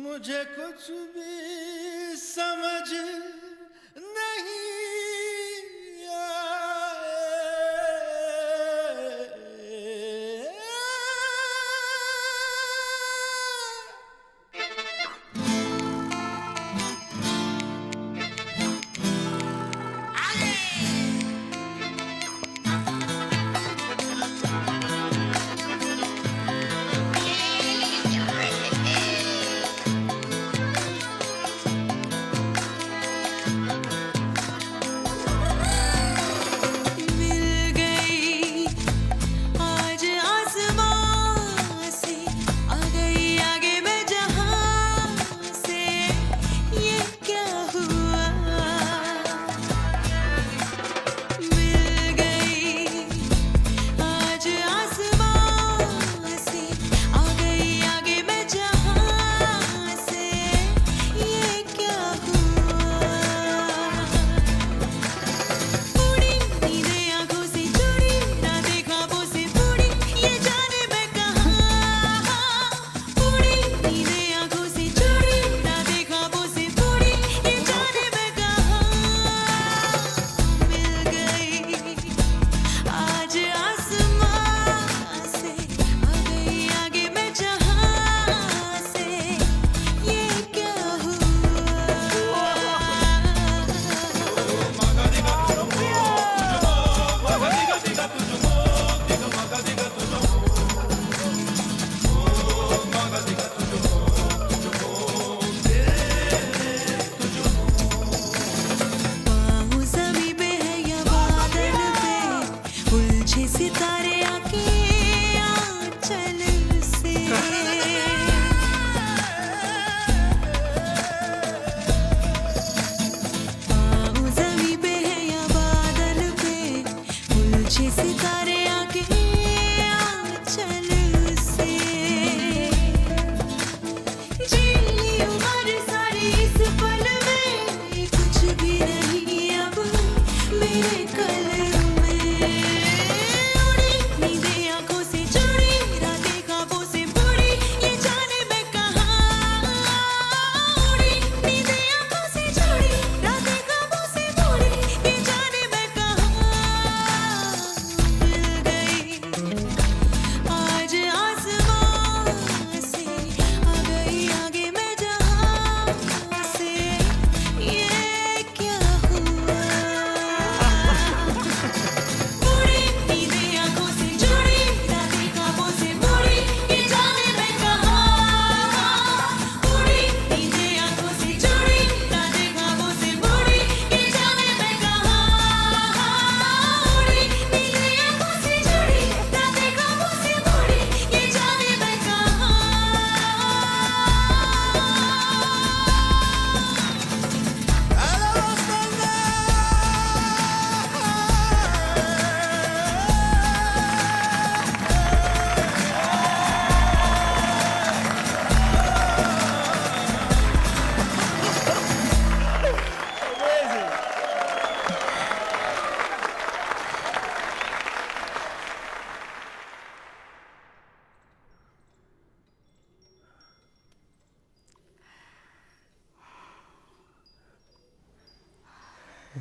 मुझे कुछ भी समझ नहीं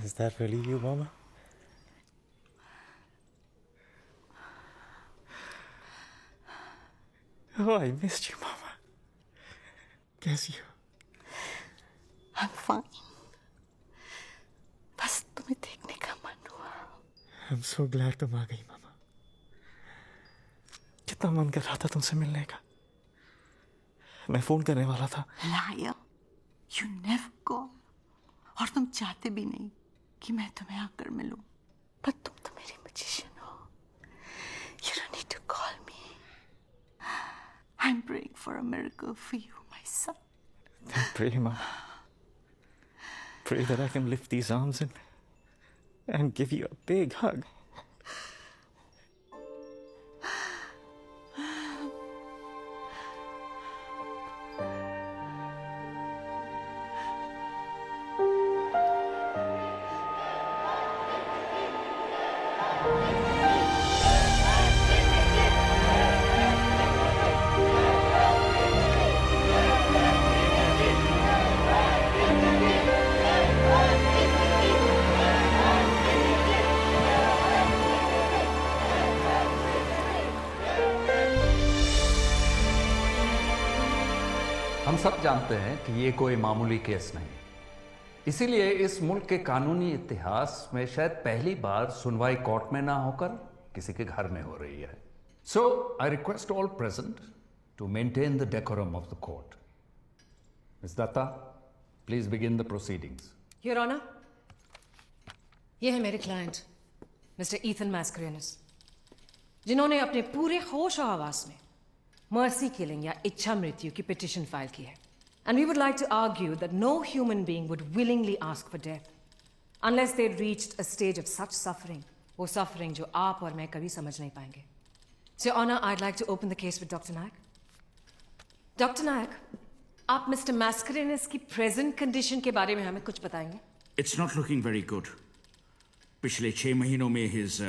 Is that really you, Mama? Oh, I missed you, Mama. कैसी हो? I'm fine. बस तुम्हें देखने का मन हुआ। I'm so glad तुम आ गई मामा। कितना मन कर रहा था तुमसे मिलने का। मैं फोन करने वाला था। Liar, you never call. और तुम चाहते भी नहीं कि मैं तुम्हें आकर मिलूं। पर तुम तो मेरी magician हो। You don't need to call me. I'm praying for a miracle for you, my son. Pray, Mom. Pray that I can lift these arms and give you a big hug. हम सब जानते हैं कि ये कोई मामूली case नहीं, इसीलिए इस मुल्क के कानूनी इतिहास में शायद पहली बार सुनवाई कोर्ट में ना होकर किसी के घर में हो रही है। So I request all present to maintain the decorum of the court. Miss Datta, please begin the proceedings. Your honour, ये है मेरे क्लाइंट मिस्टर ईथन मैस्करेनस, जिन्होंने अपने पूरे होश और आवास में मर्सी किलिंग या इच्छा मृत्यु की पिटिशन फाइल की है। And we would like to argue that no human being would willingly ask for death unless they reached a stage of such suffering, वो सफरिंग जो आप और मैं कभी समझ नहीं पाएंगे। So honour, I like to open the case with doctor Nayak. Doctor Nayak, आप मिस्टर मैस्करेनस की प्रेजेंट कंडीशन के बारे में हमें कुछ बताएंगे? It's not looking very good. पिछले 6 महीनों में his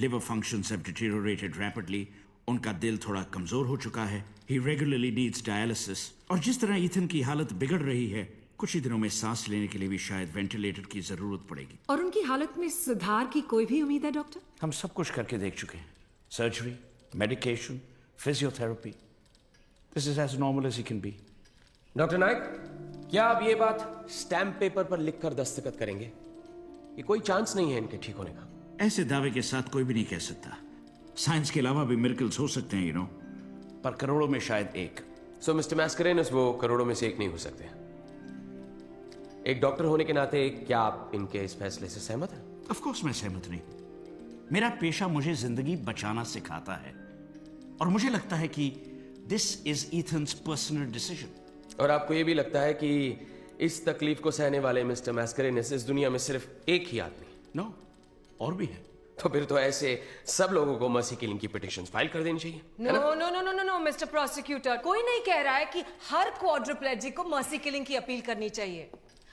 liver functions have deteriorated rapidly. उनका दिल थोड़ा कमजोर हो चुका है। He regularly needs dialysis. और जिस तरह ईथन की हालत बिगड़ रही है, कुछ ही दिनों में सांस लेने के लिए भी शायद वेंटिलेटर की जरूरत पड़ेगी। और उनकी हालत में सुधार की कोई भी उम्मीद है डॉक्टर? हम सब कुछ करके देख चुके हैं। Surgery, medication, physiotherapy. This is as normal as he can be. Doctor Nayak, क्या आप ये बात स्टैम्प पेपर पर लिखकर दस्तखत करेंगे कि कोई चांस नहीं है इनके ठीक होने का? ऐसे दावे के साथ कोई भी नहीं कह सकता। साइंस के अलावा भी मिरेकल्स हो सकते हैं, यू नो, पर करोड़ों में शायद एक। सो मिस्टर मैस्करेनस वो करोड़ों में से एक नहीं हो सकते। एक डॉक्टर होने के नाते क्या आप इनके इस फैसले से सहमत हैं? ऑफ कोर्स मैं सहमत नहीं। मेरा पेशा मुझे जिंदगी बचाना सिखाता है और मुझे लगता है कि दिस इज ईथन्स पर्सनल डिसीजन। और आपको ये भी लगता है कि इस तकलीफ को सहने वाले मिस्टर मैस्करेनस इस दुनिया में सिर्फ एक ही आदमी? नो, और भी है। तो फिर तो ऐसे सब लोगों को मर्सी किलिंग की पिटीशन फाइल कर देनी चाहिए। No no no no no no mister prosecutor, कोई नहीं कह रहा है कि हर क्वाड्रिप्लेजिक को मर्सी किलिंग की अपील करनी चाहिए।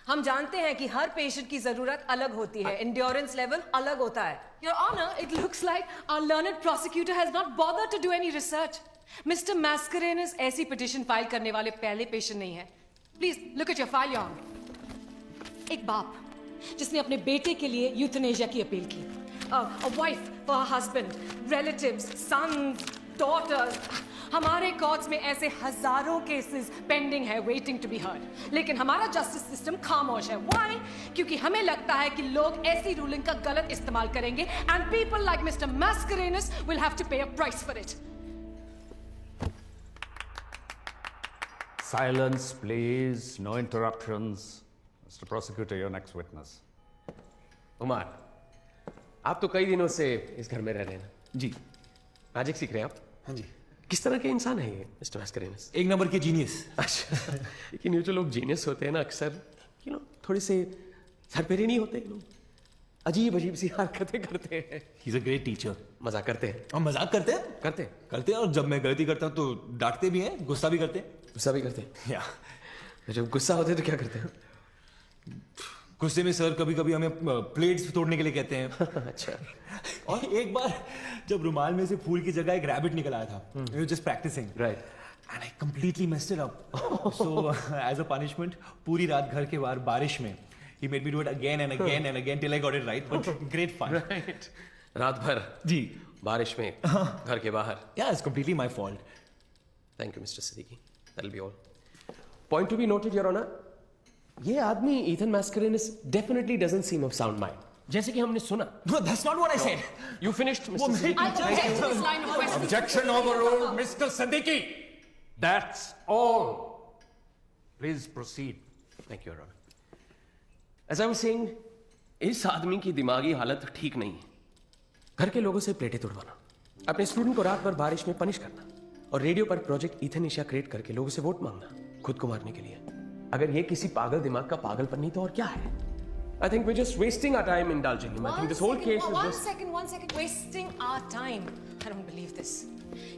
हम जानते हैं कि हर पेशेंट की जरूरत अलग होती है, एंड्योरेंस लेवल अलग होता है। Your honour, it looks like our learned prosecutor has not bothered to do any research. Mister Mascarenhas ऐसी पिटीशन फाइल करने वाले पहले पेशेंट नहीं है। Please look at your file your honour. एक बाप जिसने अपने बेटे के लिए यूथनेशिया की अपील की, a wife for her husband, relatives, sons, daughters. हमारे कोर्ट्स में ऐसे हजारों केसेस पेंडिंग है, वेटिंग टू बी हर्ड, लेकिन हमारा जस्टिस सिस्टम खामोश है। Why? क्योंकि हमें लगता है कि लोग ऐसी रूलिंग का गलत इस्तेमाल करेंगे and people like Mr. Mascarenhas will have to pay a price for it. Silence, please. No interruptions. Mr. Prosecutor, your next witness. Umar, आप तो कई दिनों से इस घर में रह रहे हैं ना? जी। मैजिक सीख रहे हैं आप? हाँ जी। किस तरह के इंसान है ये मिस्टर मैस्करेनस? एक नंबर के जीनियस। अच्छा, लेकिन ये जो लोग जीनियस होते हैं ना, अक्सर थोड़े से सरपेरे नहीं होते लोग, अजीब अजीब सी हरकतें करते हैं। He is a great teacher. मजाक करते हैं। और मजाक करते हैं? करते हैं, और जब मैं गलती करता हूँ तो डांटते भी हैं, गुस्सा भी करते हैं। गुस्सा भी करते हैं? या जब गुस्सा होते हैं तो क्या करते हैं? गुस्से में सर कभी कभी हमें प्लेट्स तोड़ने के लिए कहते हैं। अच्छा। और एक बार जब रुमाल में से फूल की जगह एक रैबिट निकल आया था, just practising, right, and I completely messed it up. So as a punishment पूरी रात घर के बाहर बारिश में he made me do it again and again and again till I got it right, but great fun. Right. रात भर जी बारिश में घर के बाहर। Yeah, it's completely my fault. Thank you, Mr. Siddiqui. That'll be all. Point to be noted, Your Honor. ये आदमी Ethan Mascarenhas definitely doesn't seem of sound mind. जैसे कि हमने सुना. No, that's not what I said. You finished, Mr. Siddiqui. I object to this line of questioning. Objection overruled, Mr. Siddiqui. That's all. Please proceed. Thank you, Your Honor. As I was saying, इस आदमी की दिमागी हालत ठीक नहीं है. घर के लोगों से प्लेटें तोड़वाना, अपने स्टूडेंट को रात भर बारिश में पनिश करना और रेडियो पर प्रोजेक्ट इथेनेशिया क्रिएट करके लोगों से वोट मांगना, खुद को मारने के लिए. अगर ये किसी पागल दिमाग का पागलपन नहीं तो और क्या है? I think we're just wasting our time indulging him. I think this whole case is just... One second. Wasting our time. I don't believe this.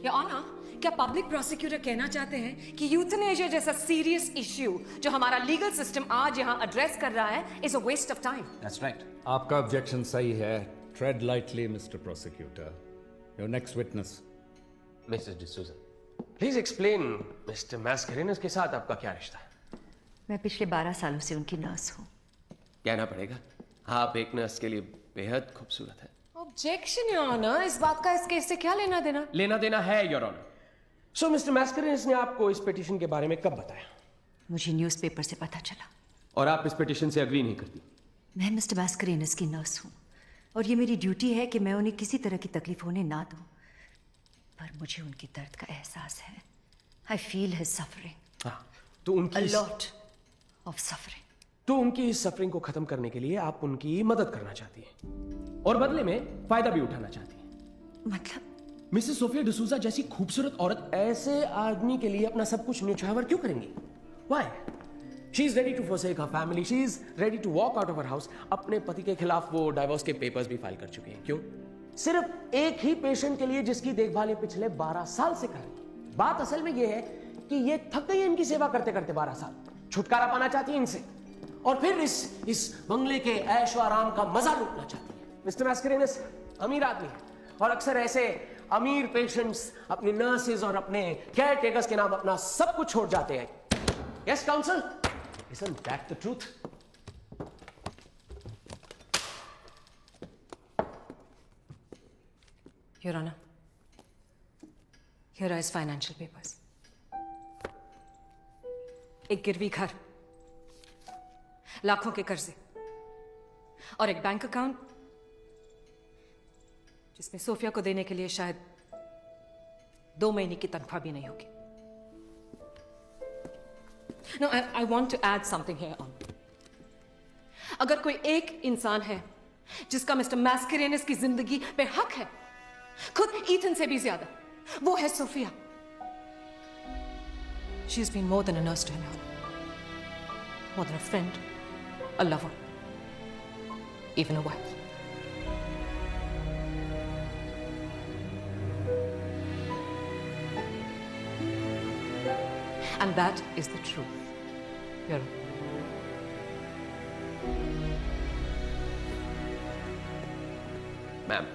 Your Honor, क्या पब्लिक प्रोसिक्यूटर कहना चाहते हैं कि यूथनेशिया जैसा सीरियस इश्यू जो हमारा legal system आज यहाँ एड्रेस कर रहा है is a waste of time? That's right. आपका ऑब्जेक्शन सही है. Tread lightly, Mr. Prosecutor. Your next witness. Mrs. D'Souza. Please explain, Mr. Mascarenhas के साथ आपका क्या रिश्ता है? मैं पिछले 12 सालों से उनकी नर्स हूँ. कहना पड़ेगा, आप एक नर्स के लिए बेहद खूबसूरत है. ऑब्जेक्शन योर ऑनर, इस बात का इस केस से क्या लेना देना? लेना देना है your honour. So mister Mascarenhas ने आपको इस पिटीशन के बारे में कब बताया? मुझे न्यूज़पेपर से पता चला. और आप इस पिटीशन से एग्री नहीं करती? मैं मिस्टर मैस्करेनस की नर्स हूँ और ये मेरी ड्यूटी है कि मैं उन्हें किसी तरह की तकलीफ होने ना दूँ. पर मुझे उनकी दर्द का एहसास है. I feel his suffering. हाँ, तो उनकी अ लॉट ऑफ सफरिंग. तो उनकी इस सफरिंग को खत्म करने के लिए आप उनकी मदद करना चाहती हैं और बदले में फायदा भी उठाना चाहती हैं. मतलब मिसेस सोफिया डिसूजा जैसी खूबसूरत औरत ऐसे आदमी के लिए अपना सब कुछ न्यौछावर क्यों करेंगी? Why? She is ready to forsake her family. She is ready to walk out of her house. अपने पति के खिलाफ वो डाइवोर्स के पेपर्स भी फाइल कर चुके हैं. क्यों? सिर्फ एक ही पेशेंट के लिए जिसकी देखभाल ये पिछले 12 साल से कर रही है. बात असल में ये है कि ये थक गई है इनकी सेवा करते करते 12 साल. छुटकारा पाना चाहती है इनसे और फिर इस बंगले के ऐशो आराम का मजा लूटना चाहती है. मिस्टर मैस्करेनस अमीर आदमी है और अक्सर ऐसे अमीर पेशेंट्स अपने नर्सेज और अपने केयर टेकर्स के नाम अपना सब कुछ छोड़ जाते हैं. Yes council, isn't that the truth? Your Honor, here are his financial papers. एक गिरवी घर, लाखों के कर्जे और एक बैंक अकाउंट जिसमें सोफिया को देने के लिए शायद 2 महीने की तनख्वाह भी नहीं होगी. No, I want to add something here on. अगर कोई एक इंसान है जिसका मिस्टर मैस्करेनस की जिंदगी पे हक है, खुद ईथन से भी ज्यादा, वो है Sophia. She has been more than a nurse to him, more than a friend, a lover, even a wife. And that is the truth. Your Honor. Ma'am,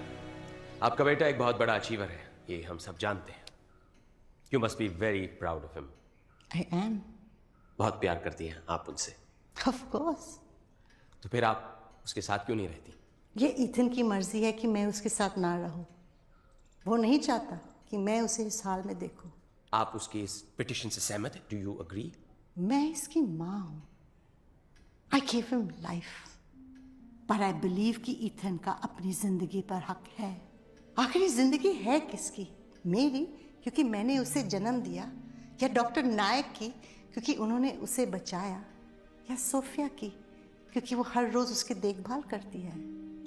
आपका बेटा एक बहुत बड़ा अचीवर है, ये हम सब जानते हैं. You must be very proud of him. I am. बहुत प्यार करती हैं आप उनसे. Of course. तो फिर आप उसके साथ क्यों नहीं रहती? ये ईथन की मर्जी है कि मैं उसके साथ ना रहूं. वो नहीं चाहता कि मैं उसे इस हाल में देखूं. आप उसकी इस पिटीशन से सहमत हैं? Do you agree? मैं इसकी माँ हूं. आई गिव हिम लाइफ, पर आई बिलीव कि ईथन का अपनी जिंदगी पर हक है. आखिर जिंदगी है किसकी? मेरी, क्योंकि मैंने उसे जन्म दिया, या डॉक्टर नायक की क्योंकि उन्होंने उसे बचाया, या सोफिया की क्योंकि वो हर रोज उसकी देखभाल करती है,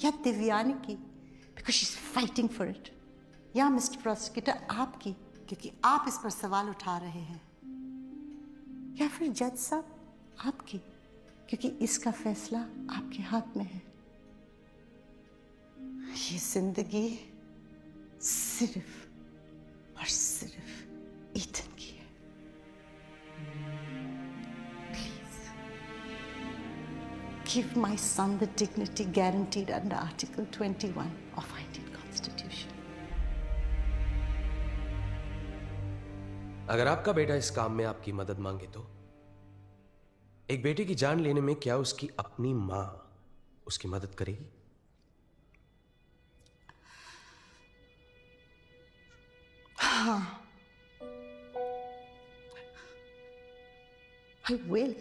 या दिव्यानी की because she is fighting for it, या मिस्टर प्रोसिक्यूटर आपकी क्योंकि आप इस पर सवाल उठा रहे हैं, या फिर जज साहब आपकी क्योंकि इसका फैसला आपके हाथ में है. ये जिंदगी सिर्फ और सिर्फ ईथन की है. Please give my son the dignity guaranteed under Article 21 of Indian Constitution. अगर आपका बेटा इस काम में आपकी मदद मांगे तो एक बेटे की जान लेने में क्या उसकी अपनी मां उसकी मदद करेगी? हाँ. I will.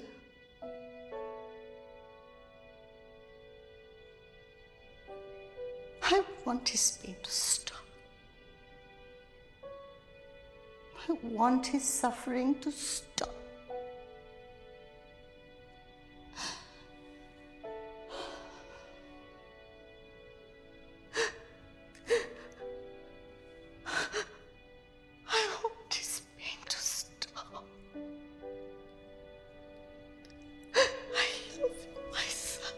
I want his pain to stop. I want his suffering to stop. I want his pain to stop. I love you, my son.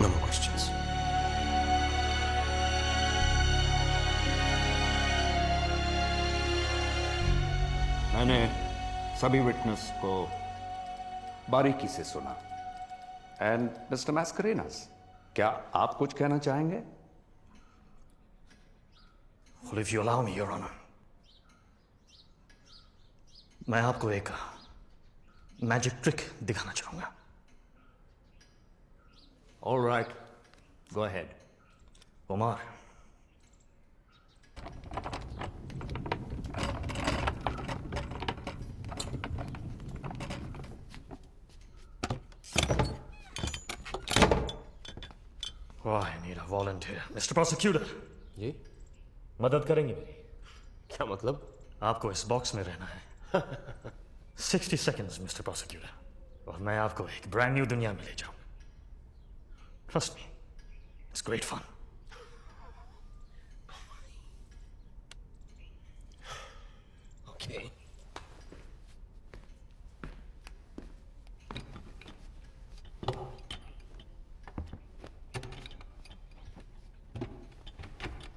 No more questions. मैंने सभी विटनेस को बारीकी से सुना। एंड मिस्टर मैस्करेनस, क्या आप कुछ कहना चाहेंगे? Well, if you allow me, Your Honor, मैं आपको एक मैजिक ट्रिक दिखाना चाहूंगा। All right, go ahead. Omar, oh, I need a volunteer. Mr. Prosecutor, जी मदद करेंगे मेरी? क्या मतलब? आपको इस बॉक्स में रहना है 60 seconds, Mr. Prosecutor, और मैं आपको एक ब्रांड न्यू दुनिया में ले जाऊं। Trust me, it's great fun. Okay.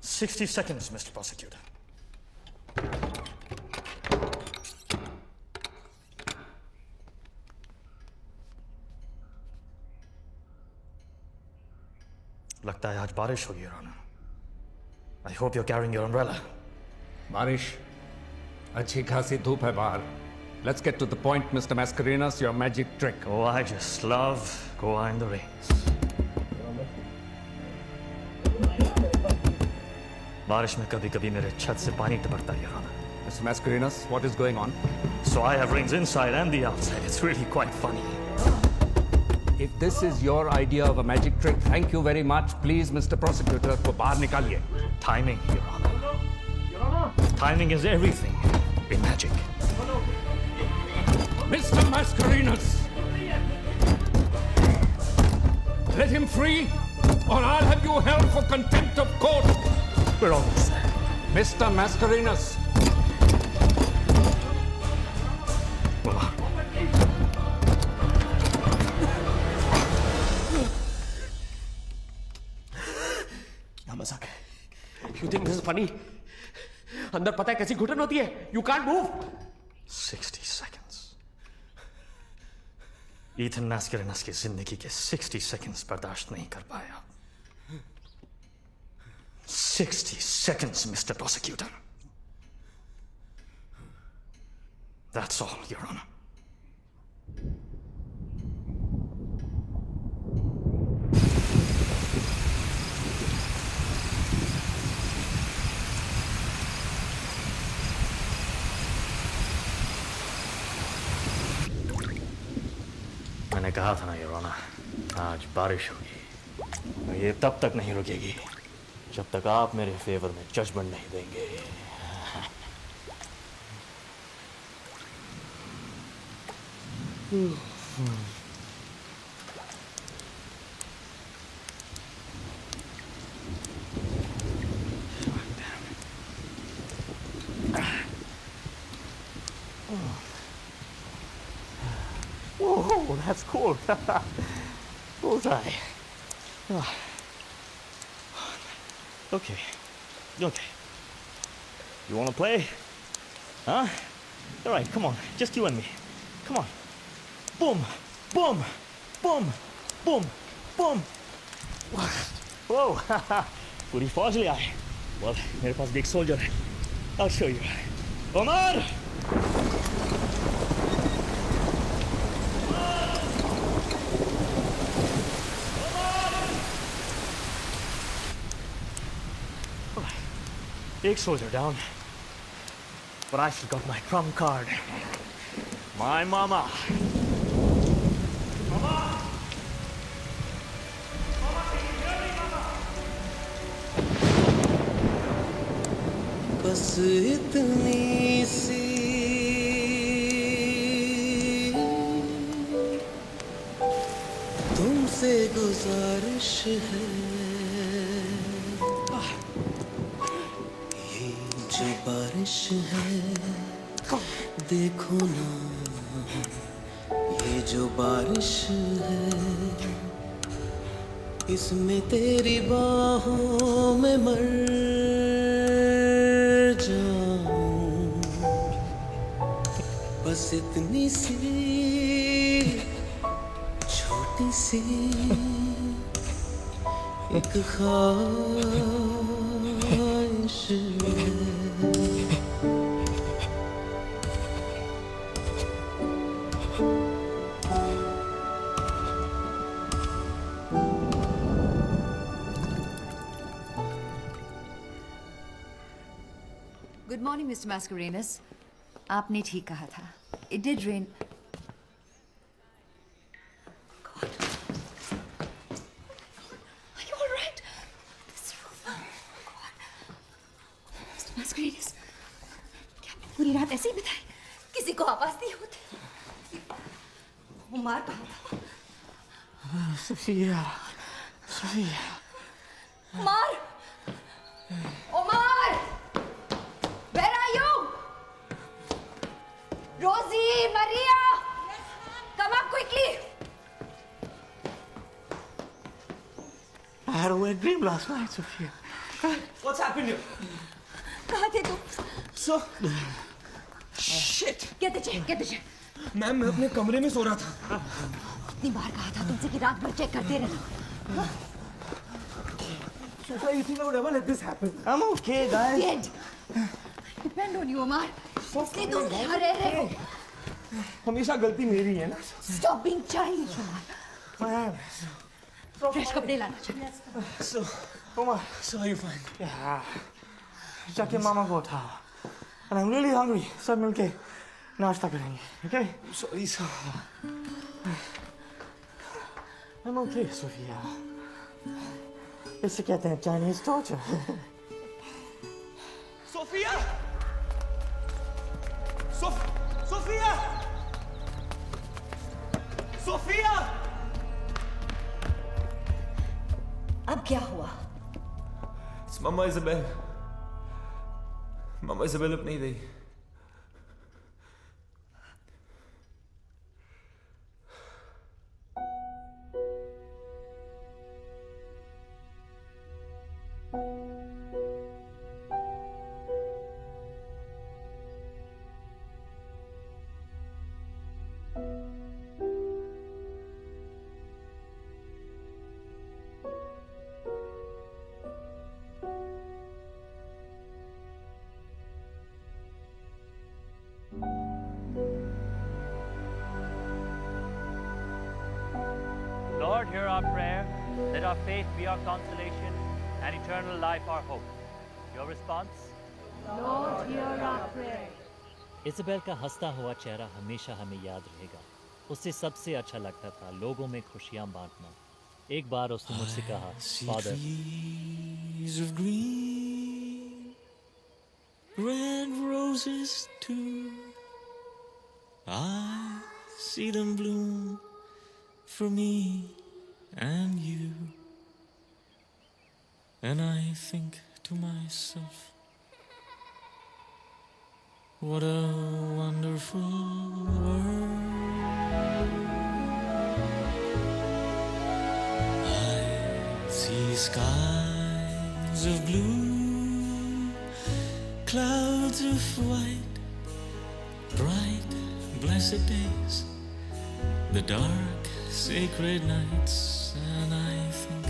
$60 seconds, Mr. Prosecutor. लगता है आज बारिश होगी, Your Honor. I hope you're carrying your umbrella. बारिश, अच्छी खासी धूप है बाहर. Let's get to the point, Mr. Mascarenas, your magic trick. Oh, I just love Goa in the rains. बारिश में कभी-कभी मेरे छत से पानी टपकता है, Your Honor. Mr. Mascarenas, what is going on? So I have rains inside and the outside. It's really quite funny. If this is your idea of a magic trick, thank you very much. Please, Mr. Prosecutor, को बाहर निकालिए. Timing, Your Honor. Timing is everything in magic. Mr. Mascarenas! Let him free, or I'll have you held for contempt of court. We're almost there. Mr. Mascarenas! क्या मजाक है? You think this is funny? अंदर पता है कैसी घुटन होती है? You can't move. 60 seconds. Ethan Mascarenas की जिंदगी के 60 seconds बर्दाश्त नहीं कर पाया. 60 seconds, Mr. Prosecutor. That's all, Your Honor. मैंने कहा था ना, Your Honor, आज बारिश होगी। ये तब तक नहीं रुकेगी जब तक आप मेरे फेवर में जजमेंट नहीं देंगे। Oh, that's cool. Bullseye. Okay. Okay. You want to play? Huh? All right, come on. Just you and me. Come on. Boom. Boom. Boom. Boom. Boom. Whoa. पूरी फौज ले आए। Well, मेरे पास भी एक सोल्जर है। I'll show you. उमर! एक soldier down. But I forgot my trump card. My mama. बस इतनी सी तुमसे गुजारिश है, ये जो बारिश है देखो ना, ये जो बारिश है इसमें तेरी बाहों में मर जाऊं। बस इतनी सी छोटी सी एक ख्वाहिश है। Good morning, Mr. Mascarenhas. आपने ठीक कहा था. It did rain. God. Are you all right? This roof. God. Mr. Mascarenhas. क्या आपने पूरी रात ऐसे ही बिताई? किसी को आवाज दी होती? उमर कहाँ था? Sophia. Sophia. Umar! Umar! Where are you? Rosie, Maria! Come up quickly! I had a wet dream last night, Sophia. What's happened here? कहाँ थे तुम? So... Shit! Get the chair, get the chair. Ma'am, मैं अपने कमरे में सो रहा था। इतनी बार कहा था तुमसे कि रात भर चेक करते रहना. Sophia, you think I would ever let this happen? I'm okay, guys. Dead. Depend on you, Omar. इसलिए तुम यहाँ रह रहे हो. हमेशा गलती मेरी है ना। Stop being childish, Omar. I am. Fresh कपड़े लाना चाहिए. So, Omar, so are you fine? Yeah. जाके मामा को उठाओ. And I'm really hungry. सब मिलके नाश्ता करेंगे. Okay? Sorry, sir. I'm okay, Sophia. इसे कहते हैं Chinese torture. Sophia! Sophia! Sophia! अब क्या हुआ? It's Mama Isabel. Mama Isabel अब नहीं रही. Lord, hear our prayer. Let our faith be our consolation and eternal life our hope. Your response? Lord, hear our prayer. Isabel का हंसता हुआ चेहरा हमेशा हमें याद रहेगा. उससे सबसे अच्छा लगता था लोगों में खुशियां बांटना. एक बार उसने मुझसे कहा, father, trees of green, red roses too. I see them bloom for me and you. And I think to myself, what a wonderful world. I see skies of blue, clouds of white, bright, blessed days, the dark, sacred nights, and I think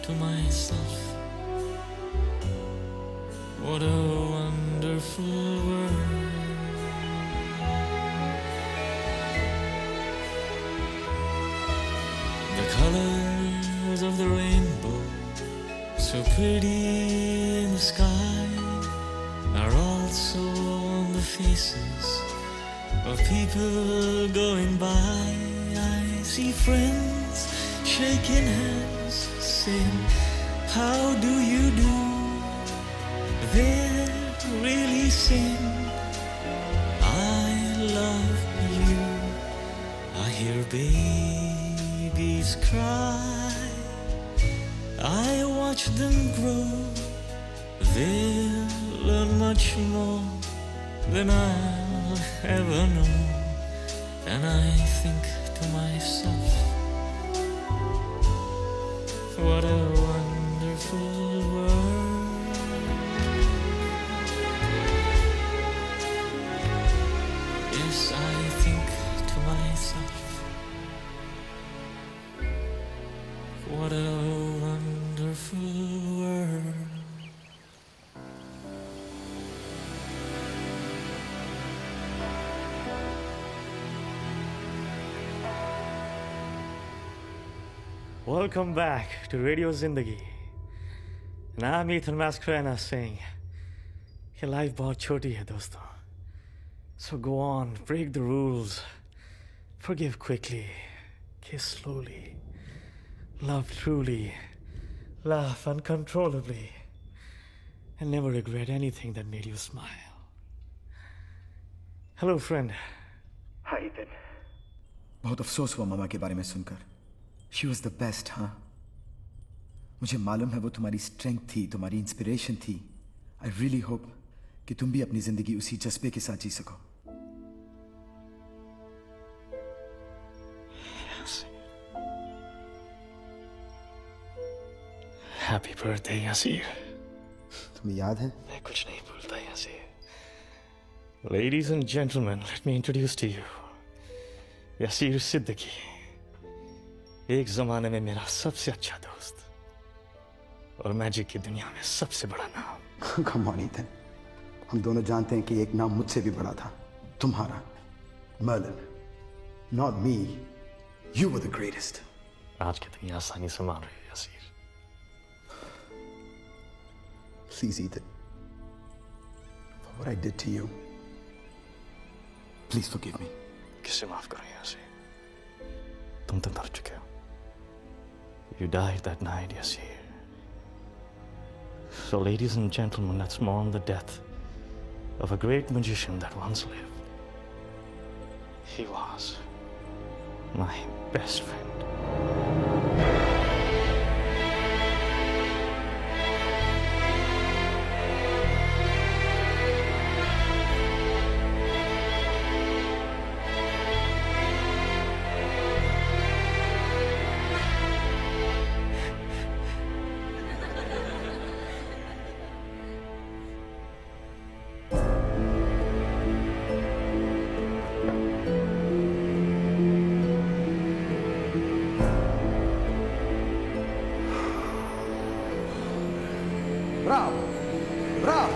to myself, What a wonderful world. The colors of the rainbow, so pretty in the sky, are also on the faces of people going by. I see friends shaking hands, saying, how do you do? They're really saying, I love you. I hear babies cry, I watch them grow. They'll learn much more than I'll ever know. And I think to myself, what a wonderful world. Yes, I think to myself, what a wonderful world. Welcome back to Radio Zindagi. And I'm Ethan Mascarenas saying, ये life बहुत छोटी है दोस्तों. So go on, break the rules, forgive quickly, kiss slowly, love truly, laugh uncontrollably, and never regret anything that made you smile. Hello friend. Hi Ethan. बहुत अफसोस हुआ मामा के बारे में सुनकर. She was the best, हाँ? मुझे मालूम है वो तुम्हारी स्ट्रेंथ थी, तुम्हारी इंस्पिरेशन थी. I really hope कि तुम भी अपनी जिंदगी उसी जज्बे के साथ जी सको. Happy birthday, Yasir. तुम्हें याद है? मैं कुछ नहीं भूलता, Yasir. Ladies and gentlemen, let me introduce to you Yasir Siddiqui. एक जमाने में मेरा सबसे अच्छा दोस्त और मैजिक की दुनिया में सबसे बड़ा नाम. Come on, Ethan. हम दोनों जानते हैं कि एक नाम मुझसे भी बड़ा था. तुम्हारा. Merlin. Not me. You were the greatest. आज कितनी आसानी से मान रहे हो, Yasir. Please, Ethan. For what I did to you. Please forgive me. किससे माफ करूं, यासीर? तुम तो मर चुके हो. You died that night, Yasir. So, ladies and gentlemen, let's mourn the death of a great magician that once lived. He was my best friend. Bravo! Bravo!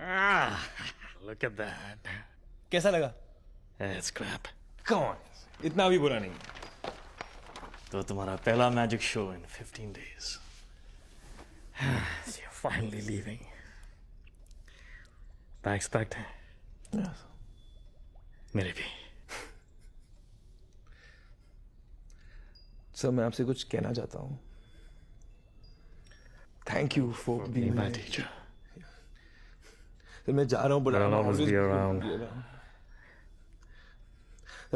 Look at that. कैसा लगा? It's crap. Come on, इतना भी बुरा नहीं. तो तुम्हारा पहला magic show in 15 days. So you're finally leaving. Bags packed हैं? Yes. मेरे भी. सर मैं आपसे कुछ कहना चाहता हूँ. Thank you for being my teacher. मैं जा रहा हूँ but I'll always be around.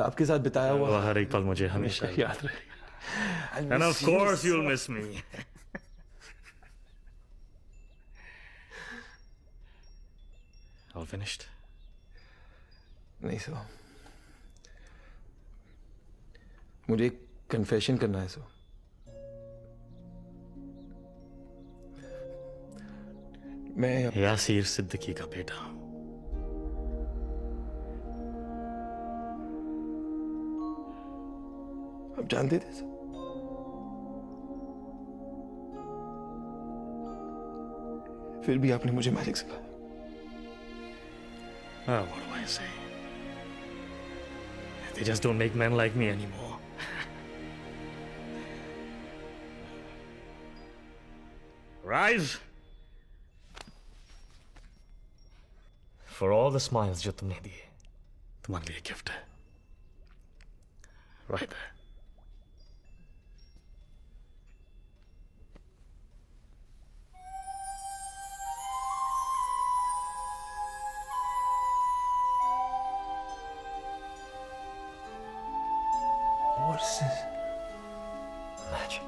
आपके साथ बिताया हुआ हर एक पल मुझे हमेशा याद रहेगा. And of course you'll miss me. All finished? नहीं सर. मुझे एक कन्फेशन करना है सर. मैं यासीर सिद्दीकी का बेटा हूं. आप जानते थे सर? फिर भी आपने मुझे मैजिक सिखाया. What do I say? They just don't make men like me anymore. Rise! For all the smiles जो तुमने दिए, तुम्हारे लिए गिफ्ट है. Right there. What is this? Magic.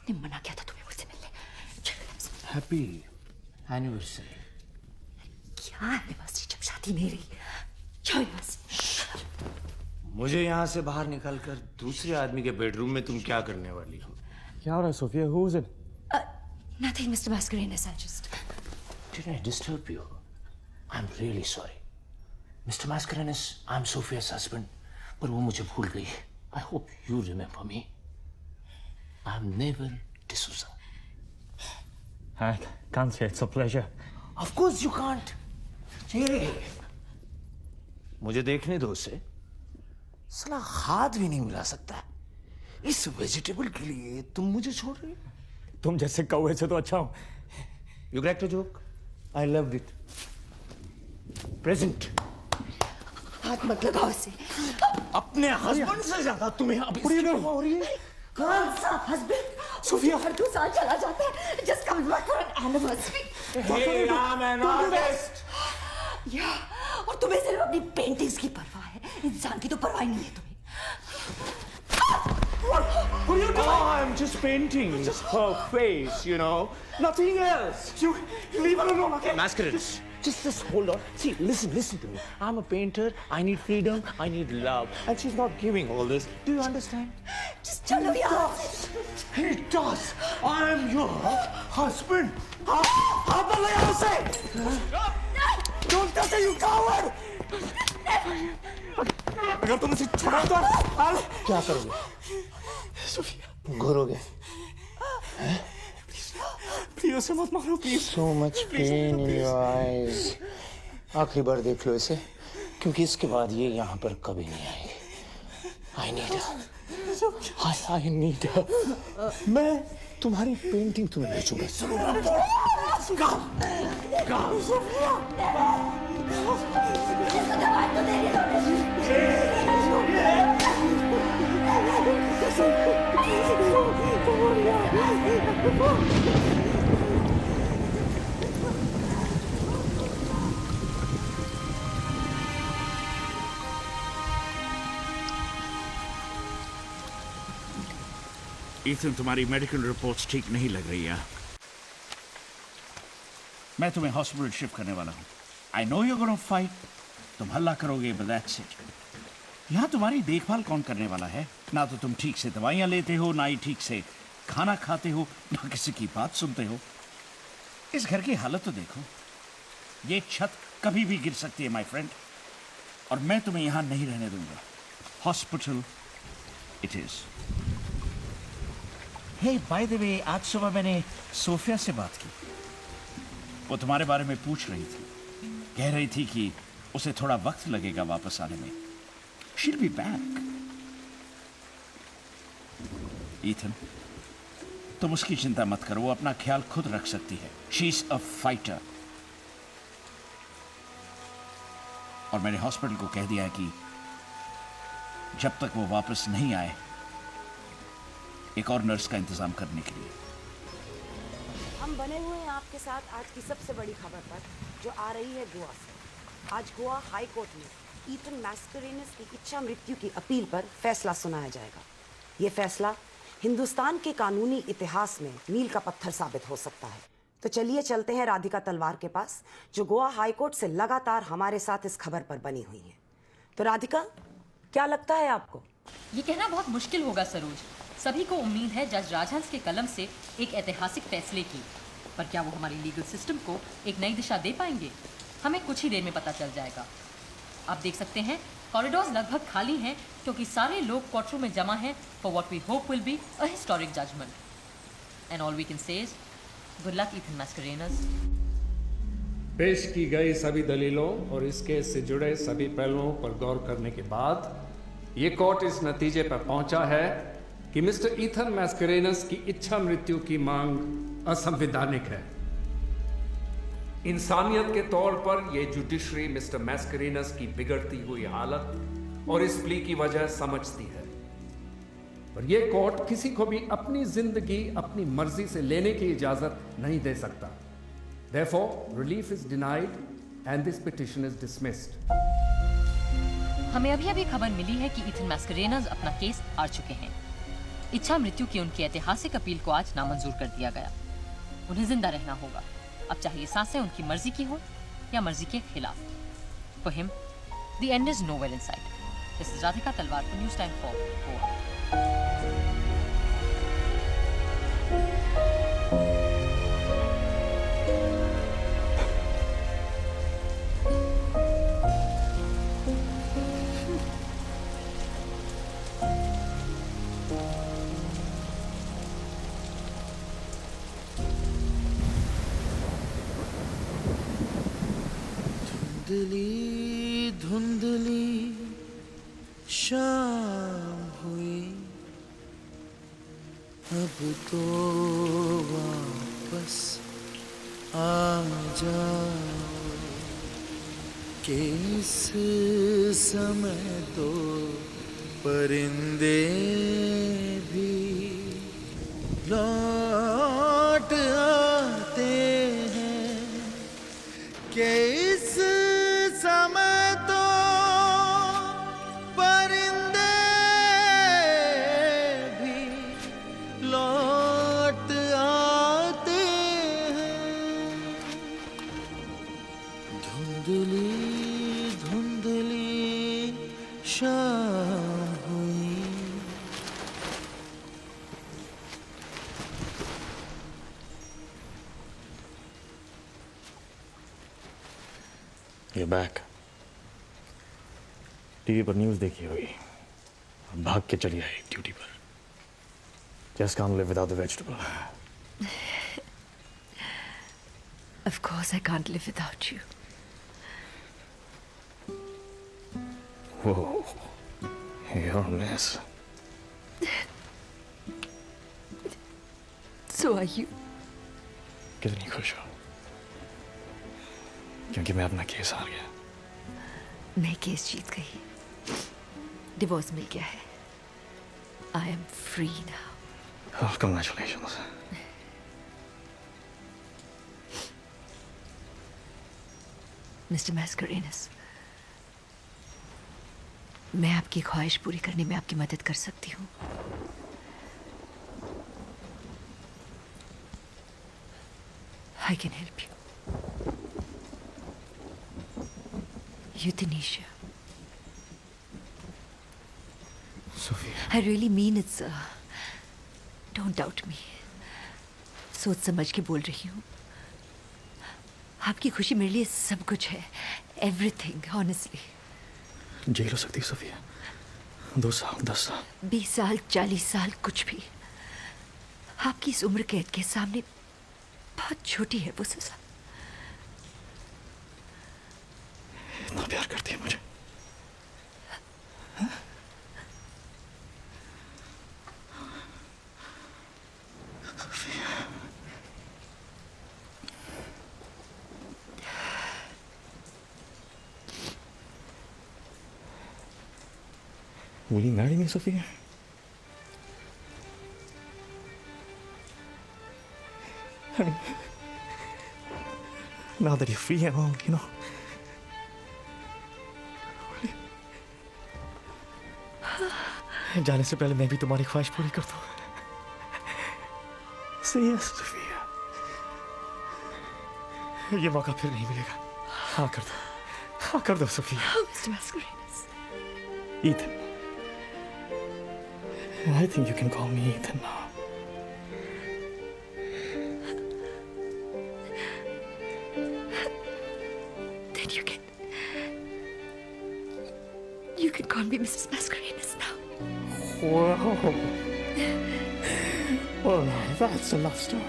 ने मना किया था तुम्हें मुझसे मिलने. Happy anniversary. क्या एनिवर्सरी जब शादी मेरी? क्या एनिवर्सरी? मुझे यहाँ से बाहर निकालकर दूसरे आदमी के बेडरूम में तुम क्या करने वाली हो? क्या हो रहा है Sophia? Who is it? Nothing, Mr. Mascarenhas. I just. Did I disturb you? I'm really sorry. Mr. Mascarenhas, I'm Sophia's husband, पर वो मुझे भूल गई. I hope you remember me. I'm Neville D'Souza. I can't say it's a pleasure. Of course you can't. Hey, मुझे देखने दो उसे. साला हाथ भी नहीं मिला सकता. इस वेजिटेबल के लिए तुम मुझे छोड़ रही? तुम जैसे कौवे से तो अच्छा हूं. You cracked a joke? I loved it. Present. हाथ मत लगाओ इसे. अपने हस्बैंड से ज्यादा तुम्हें अब इसकी परवाह हो रही है? कौन सा हस्बैंड? सोफिया हर 2 साल चला जाता है. Just comes back for an anniversary. Hey, I'm an artist. या और तुम्हें सिर्फ अपनी पेंटिंग्स की परवाह है. इंसान की तो परवाह नहीं है तुम्हें. What are you doing? Oh, I'm just painting her face, you know. Nothing else. You leave her alone, okay? Mascarenas, just hold on. See, listen to me. I'm a painter. I need freedom. I need love. And she's not giving all this. Do you understand? Just chalo yaar. He does. I'm your husband. Hath lagaya yahan se. Don't touch her, you coward. अगर तुम इसे छोड़ो तो क्या करोगे? Sophia, घोरोगे? Please उसे मत मारो, please. So much pain in your eyes. आखिरी बार देख लो इसे, क्योंकि इसके बाद ये यहाँ पर कभी नहीं आएगी। I need her. I need her. मैं तुम्हारी पेंटिंग तुम्हें बेचूंगा। ईथन, तुम्हारी मेडिकल रिपोर्ट्स ठीक नहीं लग रही है। मैं तुम्हें हॉस्पिटल शिफ्ट करने वाला हूँ। I know you gonna fight, तुम हल्ला करोगे, बट दैट्स इट। यहाँ तुम्हारी देखभाल कौन करने वाला है? ना तो तुम ठीक से दवाइयाँ लेते हो, ना ही ठीक से खाना खाते हो, ना किसी की बात सुनते हो। इस घर की हालत तो देखो। ये छत कभी भी गिर सकती है माय फ्रेंड, और मैं तुम्हें यहाँ नहीं रहने दूंगा। Hospital it is. Hey by the way, आज सुबह मैंने सोफिया से बात की। वो तुम्हारे बारे में पूछ रही थी। कह रही थी कि उसे थोड़ा वक्त लगेगा वापस आने में। She'll be back. ईथन, तुम उसकी चिंता मत करो, वो अपना ख्याल खुद रख सकती है। She's a fighter. और मैंने हॉस्पिटल को कह दिया है कि जब तक वो वापस नहीं आए, एक और नर्स का इंतजाम करने के लिए। हम बने हुए हैं आपके साथ आज की सबसे बड़ी खबर पर, जो आ रही है गोवा से। आज गोवा हाई कोर्ट में ईथन मैस्करेनस की इच्छा मृत्यु की अपील पर फैसला सुनाया जाएगा। ये फैसला हिंदुस्तान के कानूनी इतिहास में मील का पत्थर साबित हो सकता है। तो चलिए चलते हैं राधिका तलवार के पास, जो गोवा हाई कोर्ट से लगातार हमारे साथ इस खबर पर बनी हुई है। तो राधिका, क्या लगता है आपको? ये कहना बहुत मुश्किल होगा सरोज। सभी को उम्मीद है जज राजहंस के कलम से एक ऐतिहासिक फैसले की, पर क्या वो हमारी लीगल सिस्टम को एक नई दिशा दे पाएंगे? हमें कुछ ही देर में पता चल जाएगा। आप देख सकते हैं कॉरिडोर्स लगभग खाली हैं, क्योंकि सारे लोग कोर्टरूम में जमा हैं for what we hope will be a historic judgment. And all we can say is good luck Ethan Mascarenhas. पेश की गई सभी दलीलों और इस केस से जुड़े सभी पहलुओं पर गौर करने के बाद ये कोर्ट इस नतीजे पर पहुंचा है कि मिस्टर ईथन मैस्करेनस की इच्छा मृत्यु की मांग असंवैधानिक है। इंसानियत के तौर पर यह जुडिशरी मिस्टर मैस्करेनस की बिगड़ती हुई हालत और इस प्ली की वजह समझती है, और यह कोर्ट किसी को भी अपनी जिंदगी अपनी मर्जी से लेने की इजाजत नहीं दे सकता। Therefore, relief is denied and this petition is dismissed. हमें अभी खबर मिली है कि ईथन मैस्करेनस अपना केस हार चुके हैं। इच्छा मृत्यु की उनकी ऐतिहासिक अपील को आज नामंजूर कर दिया गया। उन्हें जिंदा रहना होगा, अब चाहे ये सांसें उनकी मर्जी की हो या मर्जी के खिलाफ। For him, the end is nowhere in sight. This is Radhika Talwar for News Time for Goa. धुंधली धुंधली शाम हुई, अब तो वापस आ जाओ कि इस समय तो परिंदे भी लौट आते हैं, कि इस समय तो परिंदे भी शाम हुई। You're back. टीवी पर न्यूज़ देखी होगी, भाग के चली आई ड्यूटी पर। Just can't live without the vegetable. Of course I can't live without you. Whoa, you're a mess. So are you. कितनी खुश हो? क्योंकि मैं अपना केस हार गया। मैं केस जीत गई, डिवोर्स मिल गया है। I am free now. Oh, congratulations. Mister Mascarenhas, मैं आपकी ख्वाहिश पूरी करने में आपकी मदद कर सकती हूँ। I can help you. Euthanasia. Sophia. I really mean it, sir. Don't doubt me. सोच समझ के बोल रही हूँ। आपकी खुशी मेरे लिए सब कुछ है। Everything, honestly. जेल हो सकती है सोफिया। 2 साल, 10 साल, 20 साल, 40 साल, कुछ भी। आपकी इस उम्र कैद के सामने बहुत छोटी है वो सजा। इतना प्यार करती है मुझे। Will you marry me, Sophia? I mean, now that you're free and all, you know. जाने से पहले मैं भी तुम्हारी ख्वाहिश पूरी कर दूं। Say yes, Sophia. ये मौका फिर नहीं मिलेगा। हाँ कर दो, हाँ कर दो, Sophia. Oh, Mr. Mascarenas. Ethan. I think you can call me Ethan now. Then you can call me Mrs. Mascarenas now. Whoa. Well, now that's a love story.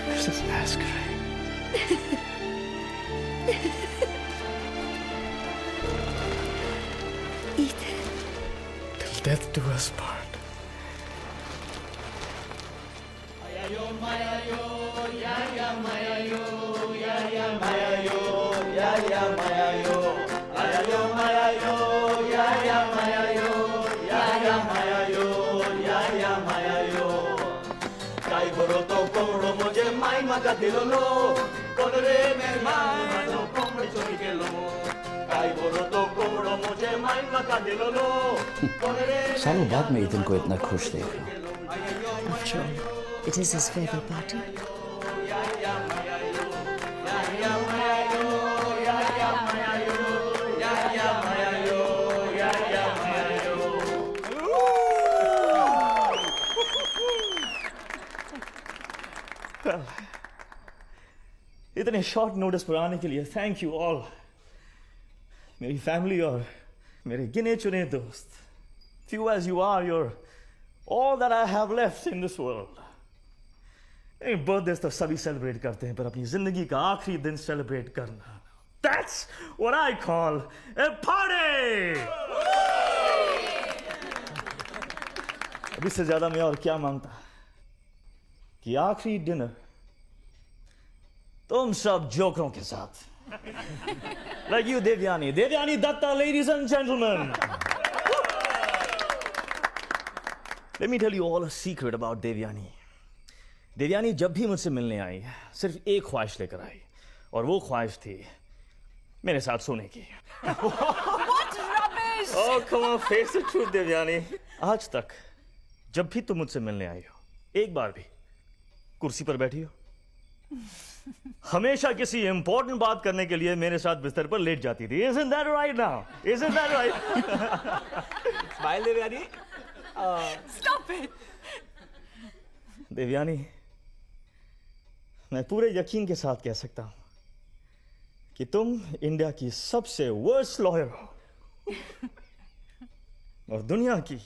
Mrs. Masquerade. Ethan. Till death do us part. सालों बाद मैं Ethan को इतना खुश देख रहा हूँ। After all, it is his farewell party. इतने शॉर्ट नोटिस पर आने के लिए थैंक यू ऑल। मेरी फैमिली और मेरे गिने चुने दोस्त। Few as you are, you're all that I have left in this world. Birthday तो सभी सेलिब्रेट करते हैं, पर अपनी जिंदगी का आखिरी दिन सेलिब्रेट करना, that's what I call a party. अब इससे ज्यादा मैं और क्या मांगता कि आखिरी डिनर तुम सब जोकरों के साथ, like you, Devyani Datta, ladies and gentlemen. Let me tell you all a secret about Devyani. Devyani जब भी मुझसे मिलने आई सिर्फ एक ख्वाहिश लेकर आई, और वो ख्वाहिश थी मेरे साथ सोने की। What rubbish! Oh, come on, face the truth, Devyani. आज तक जब भी तुम मुझसे मिलने आई हो, एक बार भी कुर्सी पर बैठी हो? हमेशा किसी इंपॉर्टेंट बात करने के लिए मेरे साथ बिस्तर पर लेट जाती थी. Isn't that right now? Isn't that right? Smile Devyani. Stop it. Devyani, मैं पूरे यकीन के साथ कह सकता हूं कि तुम इंडिया की सबसे वर्स्ट लॉयर हो और दुनिया की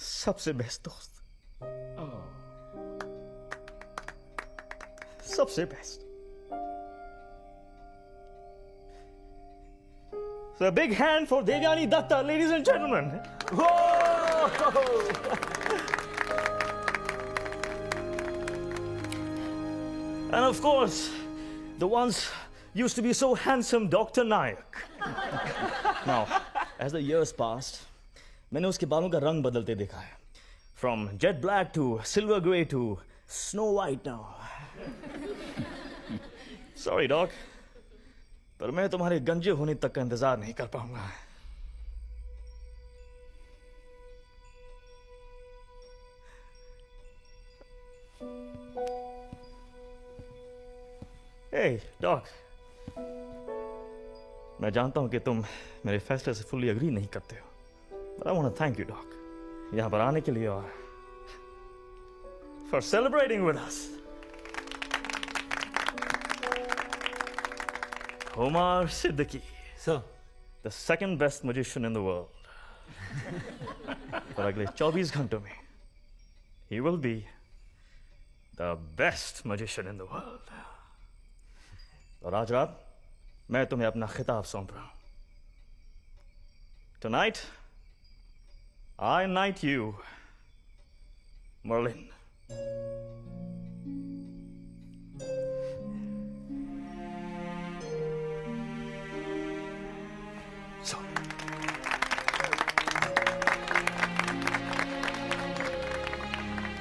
सबसे बेस्ट दोस्त. सबसे best. So a big hand for Devyani Datta, ladies and gentlemen. And of course, the once used to be so handsome Dr. Nayak. Now, as the years passed, मैंने उसके बालों का रंग बदलते देखा है. From jet black to silver gray to snow white now. Sorry, Doc. पर मैं तुम्हारे गंजे होने तक का इंतजार नहीं कर पाऊंगा. Hey, Doc. मैं जानता हूं कि तुम मेरे फैसले से फुल्ली एग्री नहीं करते हो. But I want to thank you, Doc. यहां पर आने के लिए और for celebrating with us. Omar Siddiqui. Sir. The second best magician in the world. पर अगले 24 घंटों में he will be the best magician in the world. और आज रात मैं तुम्हें अपना खिताब सौंप रहा हूं. Tonight, I knight you, Merlin. So.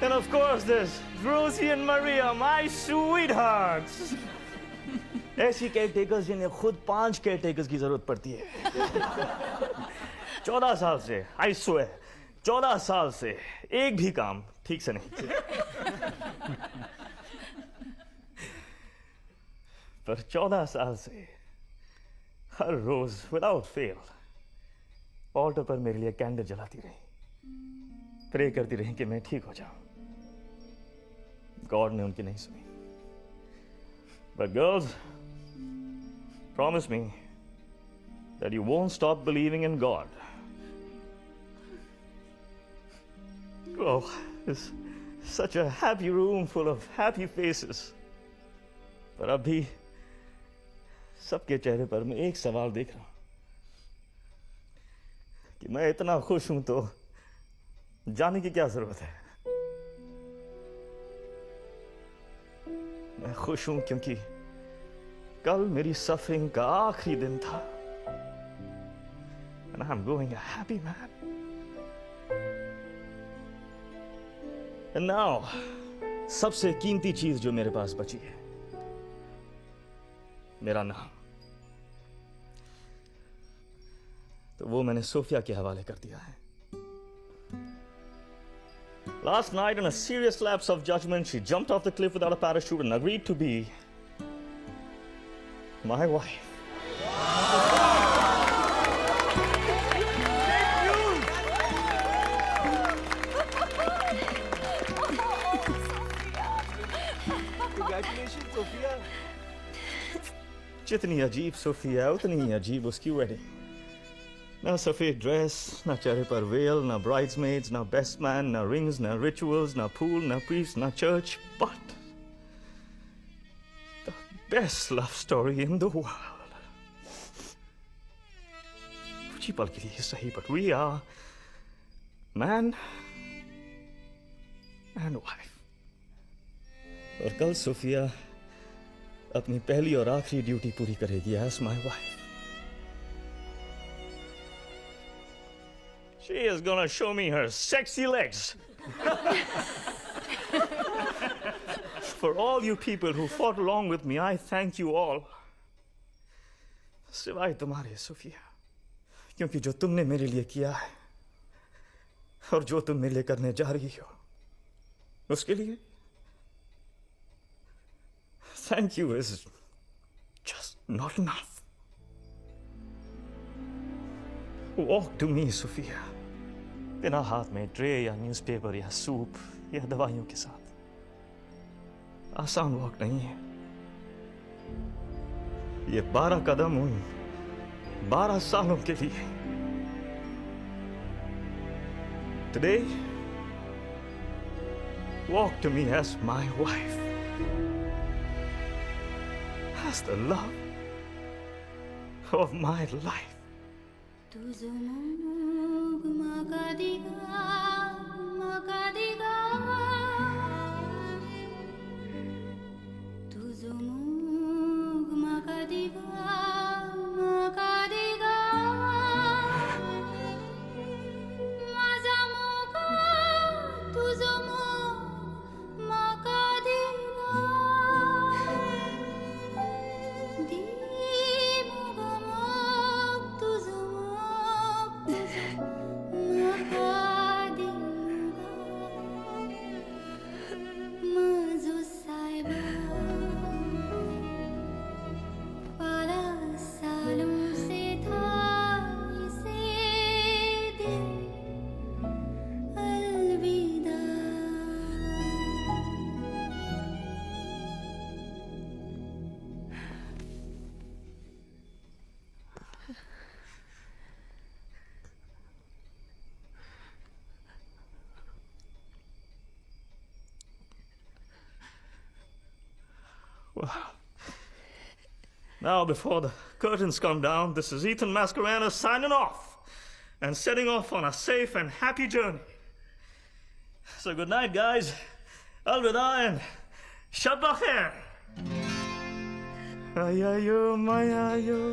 And of course, there's Rosie and Maria, my sweethearts. ऐसी केयरटेकर्स जिन्हें खुद 5 केयरटेकर्स की जरूरत पड़ती है. 14 साल से, I swear, 14 साल से एक भी काम ठीक से नहीं किया. पर 14 साल से हर रोज विदाउट फेल ऑल्टर पर मेरे लिए कैंडल जलाती रही, प्रे करती रही कि मैं ठीक हो जाऊं. गॉड ने उनकी नहीं सुनी. But girls, promise me that you won't stop believing in God. Oh, it's such a happy room full of happy faces. पर अभी सबके चेहरे पर मैं एक सवाल देख रहा हूं कि मैं इतना खुश हूं तो जाने की क्या जरूरत है. मैं खुश हूं क्योंकि कल मेरी सफरिंग का आखिरी दिन था. And I'm going a happy man. And now, सबसे कीमती चीज जो मेरे पास बची है, मेरा नाम. तो वो मैंने सोफिया के हवाले कर दिया है. Last night, in a serious lapse of judgment, she jumped off the cliff without a parachute and agreed to be my wife. Congratulations, Sophia. जितनी अजीब सोफिया उतनी ही अजीब उसकी वेडिंग. ना सफेद ड्रेस, ना चेहरे पर वेल, ना ब्राइड्समेड्स, ना बेस्ट मैन, ना रिंग्स, ना रिचुअल्स, ना पूल, ना प्रीस्ट, ना church, but the best love story in the world. कुछ ही पल के लिए सही, but we are man and wife. और कल सोफिया अपनी पहली और आखिरी ड्यूटी पूरी करेगी as my wife. She is gonna show me her sexy legs. For all you people who fought along with me, I thank you all. सिवाय तुम्हारे सोफिया, क्योंकि जो तुमने मेरे लिए किया है और जो तुम मेरे लिए करने जा रही हो, उसके लिए thank you is just not enough. Walk to me, Sophia. बिना हाथ में ट्रे या न्यूज़पेपर या सूप या दवाइयों के साथ। आसान वॉक नहीं है। ये 12 कदम उन 12 सालों के लिए। Today, walk to me as my wife, as the love of my life. Well, now before the curtains come down, this is Ethan Mascarenas signing off and setting off on a safe and happy journey. So good night, guys. Alvida and Shab Bakhair. Ayayo mayayo,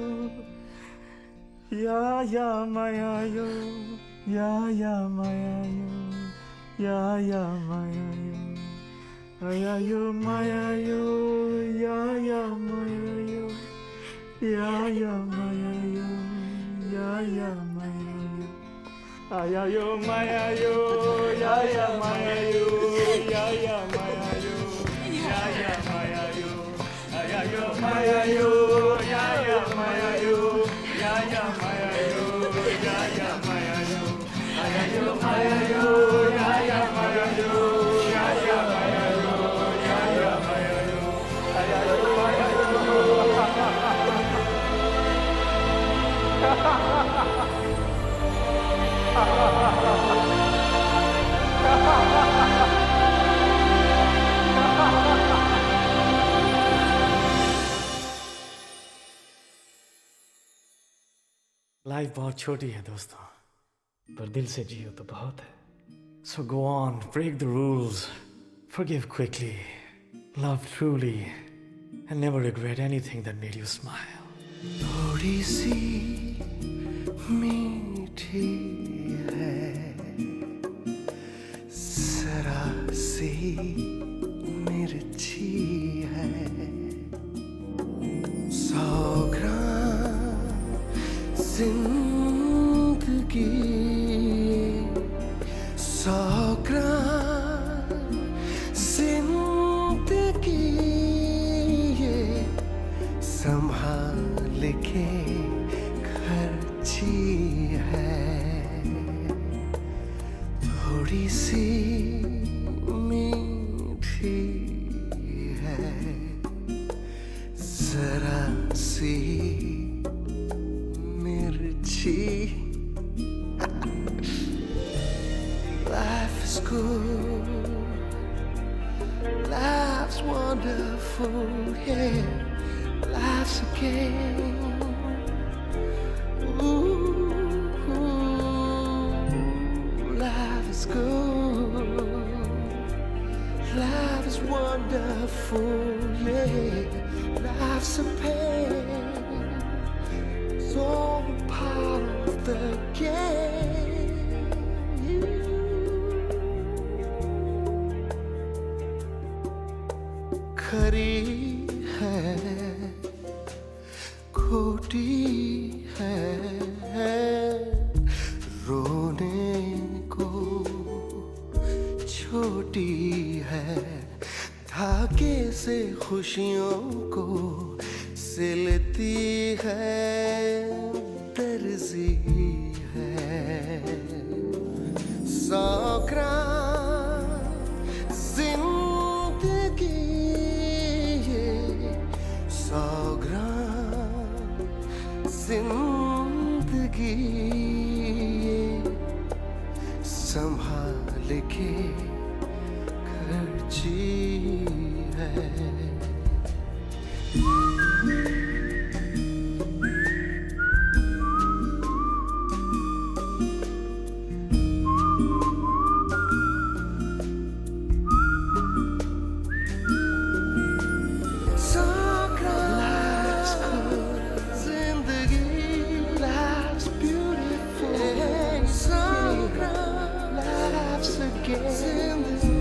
ya ya mayayo, ya ya mayayo, ya ya mayayo. Ayayo mayayo, ya ya mayayo, ya ya mayayo, ya ya mayayo. Ayayo mayayo, ya ya mayayo, ya ya mayayo, ya ya mayayo. Ayayo mayayo, ya ya mayayo, ya ya mayayo, ya ya mayayo. Ayayo mayayo, ya ya mayayo, ya ya mayayo. Life बहुत छोटी है दोस्तों, पर दिल से जियो तो बहुत है. So go on, break the rules, forgive quickly, love truly, and never regret anything that made you smile. थोड़ी सी मीठी है, जरा सी मिर्ची है, 100 ग्राम जिंदगी, 100 ग्राम जिंदगी, ये संभाल के खर्ची है. थोड़ी सी मीठी है, जरा सी मिर्ची. Life is good, life's wonderful, yeah. Life's a game. Ooh, life is good. Life is wonderful, yeah. Life's a pain. It's all part of the game. खरी है, खोटी है, रोने को छोटी है, धागे से खुशियों को सिलती है दर्जी है। 100 ग्राम जिंदगी ये 100 ग्राम जिंदगी ये संभाल के खर्ची है। Life's again.